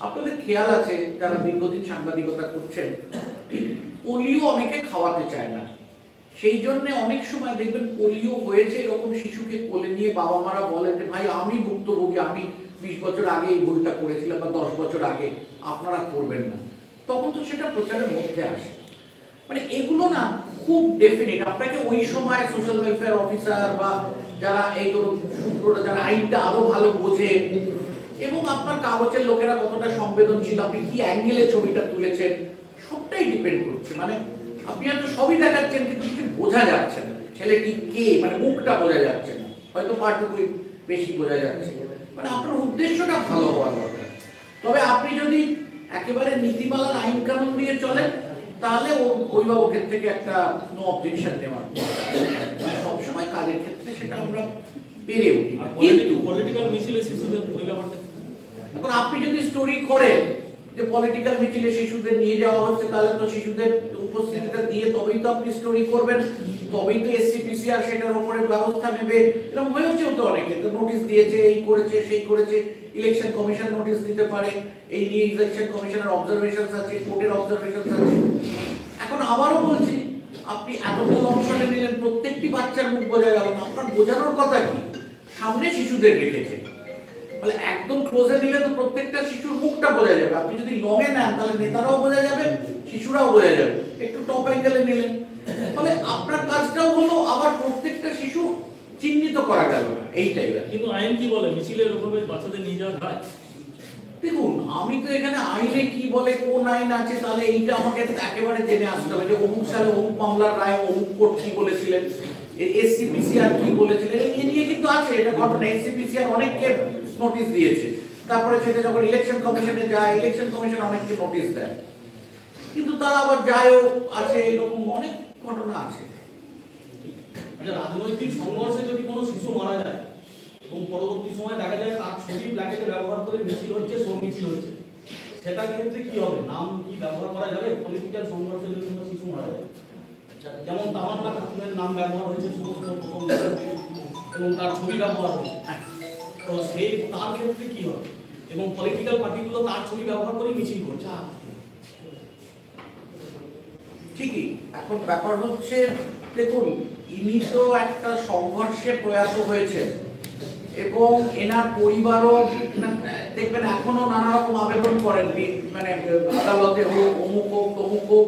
আপনাদের খেয়াল আছে যারা দীর্ঘদিন সাংবাদিকতা করছেন, পোলিও অনেকে খাওয়াতে চায় না, সেই জন্য অনেক সময় দেখবেন পোলিও হয়েছে এরকম শিশুকে কোলে নিয়ে বাবা মারা বলেন যে ভাই আমি ভুক্তভোগী, আমি 20 বছর আগে এই ভুলটা করেছিলাম বা 10 বছর আগে, আপনারা করবেন না। তখন তো সেটা প্রচারের মধ্যে আসে। মানে এগুলো না খুব ডেফিনেট, আপনাকে ওই সময় সোশ্যাল ওয়েলফেয়ার অফিসার বা যারা এই সূত্রটা, যারা আইনটা আরো ভালো বোঝে, এবং আপনার কাগজের লোকেরা কতটা সংবেদনশীল, আপনি কি অ্যাঙ্গেলে ছবিটা তুলেছেন, সবটাই ডিপেন্ড করছে। মানে আপনি হয়তো সবই দেখাচ্ছেন কিন্তু কিছু বোঝা যাচ্ছে না, ছেলেটি কে, মানে মুখটা বোঝা যাচ্ছে না, হয়তো পাঠটুকুই বেশি বোঝা যাচ্ছে। মানে আপনার উদ্দেশ্যটা ভালো হওয়া দরকার। তবে আপনি যদি একেবারে নীতিমালার আইন কানুন দিয়ে চলেন, তাহলে অভিভাবকের থেকে একটা নো অবজেকশন নেওয়ার, সবসময় কাজের ক্ষেত্রে সেটা আমরা পেরে উঠি। কিন্তু পলিটিক্যাল মিছিলে শিশুদের ওই ব্যাপারটা, এখন আপনি যদি স্টোরি করেন যে পলিটিক্যাল মিছিলে শিশুদের নিয়ে যাওয়া হচ্ছে, তাহলে তো শিশুদের উপস্থিতিটা দিয়ে তবেই তো আপনি স্টোরি করবেন, তবেই তো এসসিপিসিআর সেটার উপরে ব্যবস্থা নেবে। এরকম হয়েছেও তো অনেকে, তো নোটিশ দিয়েছে, এই করেছে সেই করেছে, ইলেকশন কমিশন নোটিশ দিতে পারে, এই নিয়ে ইলেকশন কমিশনের অবজারভেশনস আছে, কোর্টের অবজারভেশনস আছে। এখন আবারও বলছি, আপনি এতগুলো অংশটা নিলেন, প্রত্যেকটি বাচ্চার মুখ বোঝা গেল না, আপনার বোঝানোর কথা কি? সামনে শিশুদের রেখেছে, তাহলে একদম ক্লোজে নিলে তো প্রত্যেকটা শিশুর মুখটা বোঝা যাবে। আপনি যদি লঙে নেন তাহলে নেতারাও বোঝা যাবে, শিশুরাও বোঝা যাবে। একটু টপ অ্যাঙ্গেলে নিলেন, ফলে আপনার কাজটাও হলো, আবার প্রত্যেকটা শিশু চিহ্নিত করা গেল না, এইটাই। কিন্তু আইন কি বলে মিছিলের ওপরে বাচ্চাদের নিয়ে যাওয়া যায়? দেখুন, আমি তো এখানে আইনে কি বলে, কোন আইন আছে, তাহলে এইটা আমাকে একেবারে জেনে আসতে হবে যে অমুক সালে অমুক মামলার রায় অমুক কোর্ট কি বলেছিলেন, এসসিপিসিআর কি বলেছিলেন, এই নিয়ে কিন্তু আছে এটা ঘটনা। এসসিপিসিআর অনেককে নোটিশ দিয়েছে, তারপরে সেটা যখন ইলেকশন কমিশনে যায়, ইলেকশন কমিশন অনেককে নোটিশ দেয়, কিন্তু তারা আবার যায়ও আছে, এরকম অনেক ঘটনা আছে। রাজনৈতিক সংঘর্ষে যদি কোনো শিশু মারা যায় এবং পরবর্তী সময় দেখা যায় তার ছবি প্ল্যাকেটে ব্যবহার করে মিছিল হচ্ছে, শোক মিছিল হচ্ছে, সেটার ক্ষেত্রে কি হবে? নাম কি ব্যবহার করা যাবে? পলিটিক্যাল সংঘর্ষে যদি কোনো শিশু মারা যায়, যেমন তামান্না খাতুনের নাম ব্যবহার হয়েছে এবং তার ছবি ব্যবহার হয়েছে, তো সেই তার ক্ষেত্রে কি হবে? এবং পলিটিক্যাল পার্টিগুলো তার ছবি ব্যবহার করে মিছিল করছে। ঠিকই। এখন ব্যাপার হচ্ছে, দেখুন, ইনি তো একটা সংঘর্ষে প্রয়াত হয়েছে এবং এনার পরিবারও দেখবেন এখনো নানা রকম আবেদন করেন, মানে আদালতে হোক, অমুক হোক, তমুক হোক।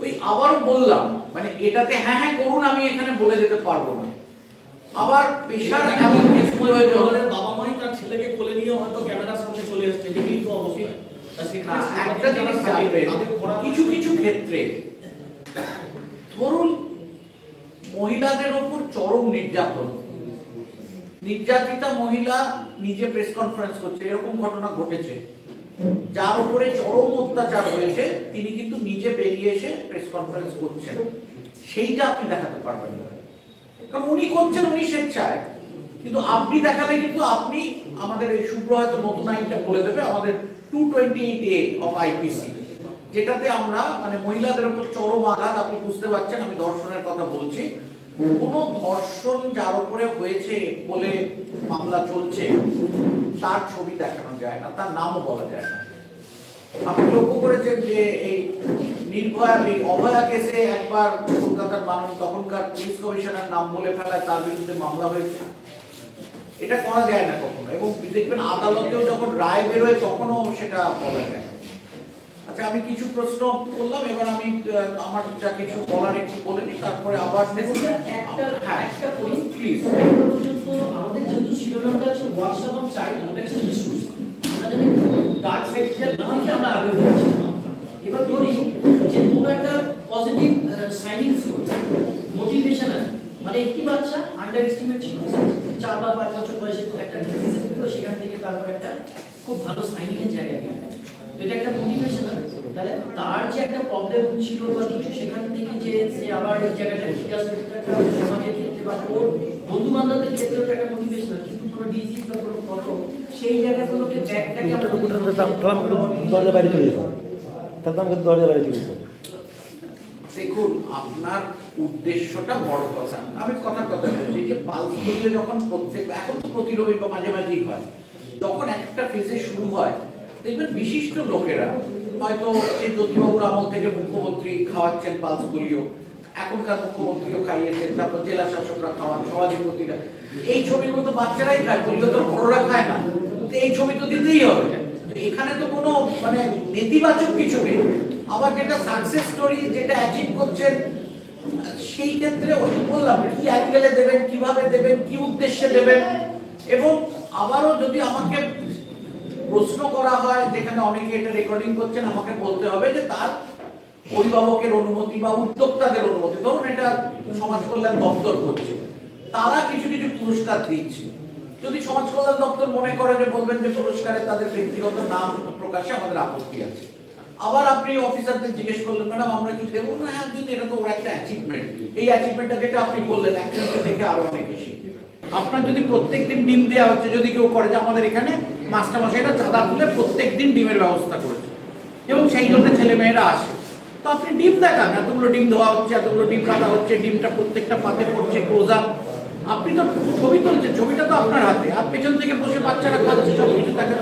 ওই আবারও বললাম, মানে এটাতে হ্যাঁ হ্যাঁ করুন আমি এখানে বলে যেতে পারবো না। আবার পেশার এমন কিছু হলে বাবা মাই তার ছেলেকে কোলে নিয়ে হয়তো ক্যামেরার সামনে চলে এসেছে, যে কিন্তু অবশ্যই একটা জিনিস জানবেন, কিছু কিছু ক্ষেত্রে ধরুন মহিলাদের উপর চরম নির্যাতন, নির্যাতিতা মহিলা নিজে প্রেস কনফারেন্স করছে, এরকম ঘটনা ঘটেছে। যার উপরে চরম অত্যাচার হয়েছে তিনি কিন্তু নিজে বেরিয়ে এসে প্রেস কনফারেন্স করছেন, সেইটা আপনি দেখাতে পারবেন না, কারণ উনি করছেন, উনি স্বেচ্ছায়। কিন্তু আপনি দেখালে কিন্তু আপনি, আমাদের এই শুভ্র হয়তো নতুন আইনটা বলে দেবে, আমাদের 228A অফ আইপিসি, যেটাতে আমরা মানে মহিলাদের উপর চরম আঘাত, আপনি বুঝতে পারছেন আমি ধর্ষণের কথা বলছি, কোনো ধর্ষণ যার উপরে হয়েছে বলে মামলা চলছে তার ছবি দেখানো যায় না, তার নামও বলা যায় না। আপনি লক্ষ্য করেছেন যে এই নির্ভয়া, এই অভয়া কেসে একবার কলকাতার মানুষ তখনকার পুলিশ কমিশনার নাম বলে ফেলায় তার বিরুদ্ধে মামলা হয়েছে, এটা করা যায় না কখনো। এবং দেখবেন আদালতেও যখন রায় বেরোয় তখনও সেটা বলা যায়। আচ্ছা, আমি কিছু প্রশ্ন করলাম, এবার আমি আমার যা কিছু বলার একটু বলে নিই, তারপরে আবার একটা পয়েন্ট প্লিজ। আমাদের যেহেতু শিরোনামটা হচ্ছে WhatsApp on child protection issues, আমরা যদি ডার্ক সেক্টর নামকে আমরা আগে বলেছিলাম, এবার ধরি যে কোনো একটা পজিটিভ সাইনিং মোটিভেশন আছে, মানে একটি বাচ্চা আন্ডার এস্টিমেট ছিল, 4 বা 5 বছর বয়সে একটা ডিজিজ ছিল, সেখান থেকে তারপর একটা খুব ভালো সাইনিং এর জায়গা গেল, এটা একটা মোটিভেশন আছে। তাহলে তার যে একটা প্রবলেম ছিল বা কিছু, সেখান থেকে যে সে আবার এই জায়গাটা ঠিক আছে, একটা সমাজের ক্ষেত্রে বা ওর বন্ধু বান্ধবদের ক্ষেত্রে একটা মোটিভেশন আছে, কিন্তু কোনো ডিজিজ বা কোনো ফটো সেই জায়গাগুলোকে ব্যাকটাকে আমরা দরজা বাইরে চলে যেত, তাহলে আমাকে দরজা বাইরে চলে যেত। দেখুন, আপনার উদ্দেশ্যটা বড় কথা। আমি কথা বলছি যে পালস পোলিও যখন প্রত্যেক, এখন তো প্রতি রবি বা মাঝে মাঝেই হয়, যখন একটা ফেজে শুরু হয় দেখবেন বিশিষ্ট লোকেরা, হয়তো এই জ্যোতিবাবুর আমল থেকে মুখ্যমন্ত্রী খাওয়াচ্ছেন পালস পোলিও, এখনকার মুখ্যমন্ত্রীও খাইয়েছেন, তারপর জেলা শাসকরা খাওয়ান, সভাধিপতিরা। এই ছবিগুলো তো বাচ্চারাই খায়, পোলিও তো বড়রা খায় না, তো এই ছবি তো দিতেই হবে। এখানে তো কোনো মানে নেতিবাচক কিছু নেই। আবার যেটা সাকসেস স্টোরি, যেটা অ্যাচিভ করছেন, সেই ক্ষেত্রে বললাম কি অ্যাঙ্গেলে দেবেন, কিভাবে দেবেন, কি উদ্দেশ্যে দেবেন। এবং আবারও যদি আমাকে প্রশ্ন করা হয়, যেখানে অনেকে এটা রেকর্ডিং করছেন, আমাকে বলতে হবে যে তার অভিভাবকের অনুমতি বা উদ্যোক্তাদের অনুমতি। ধরুন এটা সমাজ কল্যাণ দপ্তর করছে, তারা কিছু কিছু পুরস্কার দিচ্ছে, যদি সমাজ কল্যাণ দপ্তর মনে করে যে বলবেন যে পুরস্কারে তাদের ব্যক্তিগত নাম প্রকাশে আমাদের আপত্তি আছে, আবার আপনি অফিসারদের জিজ্ঞেস করলেন ম্যাডাম আমরা কি দেবো না, হ্যাঁ দিন, এটা তো ওর একটা অ্যাচিভমেন্ট। এই অ্যাচিভমেন্টটা যেটা আপনি বললেন একজনকে দেখে আরো অনেক বেশি। আপনার যদি প্রত্যেকদিন ডিম দেওয়া হচ্ছে, যদি কেউ করে যে আমাদের এখানে মাস্টারমশাইরা চাঁদা তুলে প্রত্যেকদিন ডিমের ব্যবস্থা করেছে এবং সেই জন্য ছেলে মেয়েরা আসে, তো আপনি ডিম দেখান, এতগুলো ডিম দেওয়া হচ্ছে, এতগুলো ডিম কাটা হচ্ছে, ডিমটা প্রত্যেকটা পাতে পড়ছে ক্লোজ আপ, আপনি তো ছবি তুলছেন, ছবিটা তো আপনার হাতে, আর পেছন থেকে বসে বাচ্চারা খাচ্ছে, সব কিছু দেখান।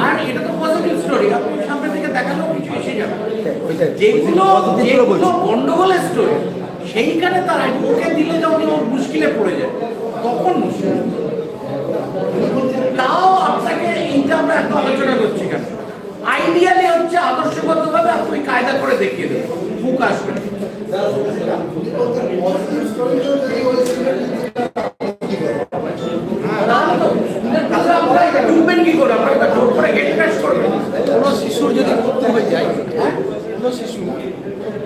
আর এটা তো পজিটিভ স্টোরি, আপনি সামনে থেকে দেখালেও কিছু এসে যাবে। ওইটা যেগুলো positive বলছি। গন্ডগোলের স্টোরি, সেইখানে তার ওকে দিলে যখন ও মুশকিলে পড়ে যায় তখন মুশকিল। তাও আপনাকে এইটা আমরা এত আলোচনা করছি কেন? আইডিয়ালি হচ্ছে আদর্শগতভাবে আপনি কায়দা করে দেখিয়ে দেবেন, বুক আসবে না। ঢুকবেন কি করে? আপনারা জোর করে গেট ক্র্যাশ করবেন। কোনো শিশুর যদি মৃত্যু হয়ে যায়, কোনো শিশু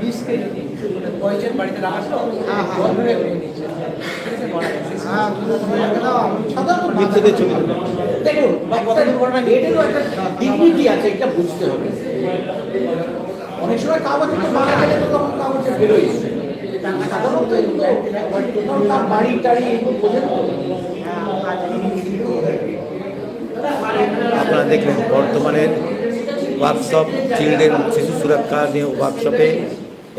20 কেজি বয়সের বাড়িতে রাখা গভর্নমেন্ট নিয়ে নিচ্ছে। মৃত্যুদের ছবি তুলে। দেখুন, একটা এটারও একটা ডিগনিটি আছে, এটা বুঝতে হবে। অনেক সময় কাগজে তো মারা গেলে তো তখন কাগজে বেরোয়। সাধারণত এগুলো তার বাড়ি টাড়ি এগুলো বোঝে না। আপনারা দেখলেন বর্তমানের ওয়ার্কশপ চিলড্রেন শিশু সুরক্ষা নিয়ে ওয়ার্কশপে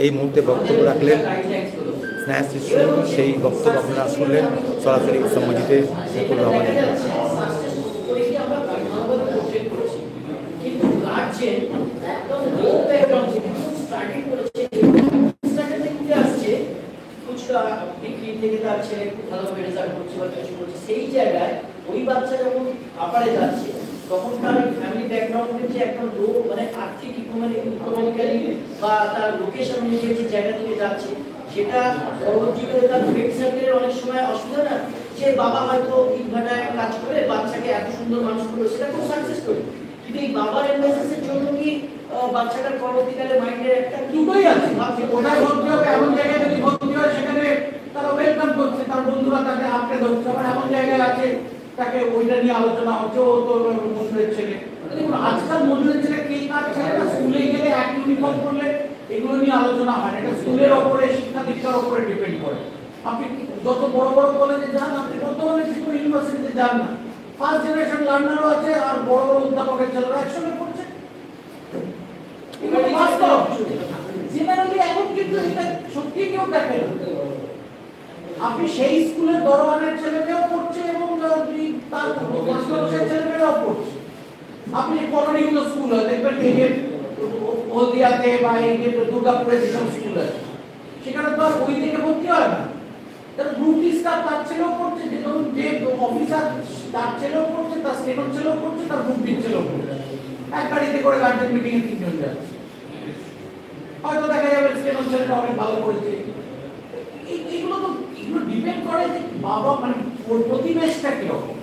এই মুহূর্তে বক্তব্য রাখলেন স্নেহা শিশু। সেই বক্তব্য আপনারা শুনলেন সরাসরি সম্মানিত মুকুল রহমান। কিন্তু গার্জেন একদম লো ব্যাকগ্রাউন্ড থেকে স্টাডি করেছে, স্টাডি থেকে আসছে, কিছুটা ডিগ্রি থেকে তার ছেলে খুব ভালোভাবে রেজাল্ট করছে বা কিছু করছে, সেই জায়গায় ওই বাচ্চা যখন আপারে যাচ্ছে তখন তার ফ্যামিলি ব্যাকগ্রাউন্ডের যে একটা লো মানে আর্থিক ইকোনমিক্যালি বা তার লোকেশন অনুযায়ী যে জায়গা থেকে যাচ্ছে, সেটা পরবর্তীকালে তার ফ্রেন্ড সার্কেলের অনেক সময় অসুবিধা না, যে বাবা হয়তো ইটভাটায় কাজ করে বাচ্চাকে এত সুন্দর মানুষ করলো, সেটা খুব সাকসেস করে, কিন্তু এই বাবার এমএসএসের জন্য কি বাচ্চাটার পরবর্তীকালে মাইন্ডের একটা দুটোই আছে। কোথায় ভর্তি হবে, এমন জায়গায় যদি ভর্তি হয় সেখানে তারা ওয়েলকাম করছে, তার বন্ধুরা তাকে আঁকড়ে ধরছে। আবার এমন জায়গায় আছে তাকে ওইটা নিয়ে আলোচনা হচ্ছে, ও তো মজুরের ছেলে। দেখুন, আজকাল মজুরের ছেলে কে কার ছেলে না, স্কুলে গেলে এক ইউনিফর্ম করলে এগুলো নিয়ে আলোচনা হয় না। এটা স্কুলের ওপরে, শিক্ষা দীক্ষার ওপরে ডিপেন্ড করে। আপনি যত বড় বড় কলেজে যান, আপনি বর্তমানে যে কোনো ইউনিভার্সিটিতে যান না, ফার্স্ট জেনারেশন লার্নারও আছে আর বড় বড় অধ্যাপকের ছেলেরা একসঙ্গে পড়ছে। জেনারেলি এখন কিন্তু এটা সত্যি কেউ দেখে না। আপনি সেই স্কুলের দরওয়ানের ছেলেমেয়েও পড়ছে এবং তার মাস্টারমশাইয়ের ছেলেমেয়েরাও পড়ছে। আপনি কলোনিগুলো স্কুল হয় দেখবেন, এই যে হলদিয়াতে বা এই যে দুর্গাপুরে যেসব স্কুল আছে, সেখানে তো আর ওই দিকে ভর্তি হয় না। তার গ্রুপ স্টাফ তার ছেলেও পড়ছে, যে ধরুন যে অফিসার তার ছেলেও পড়ছে, তার স্টেনর ছেলেও পড়ছে, তার গ্রুপ ছেলেও পড়ছে। এক গাড়িতে করে গার্জেন মিটিং এ 3 জন যাচ্ছে। হয়তো দেখা যাবে স্টেনর ছেলেটা অনেক ভালো করেছে। এগুলো ডিপেন্ড করে যে বাবা মানে ওর প্রতিবেশটা কিরকম।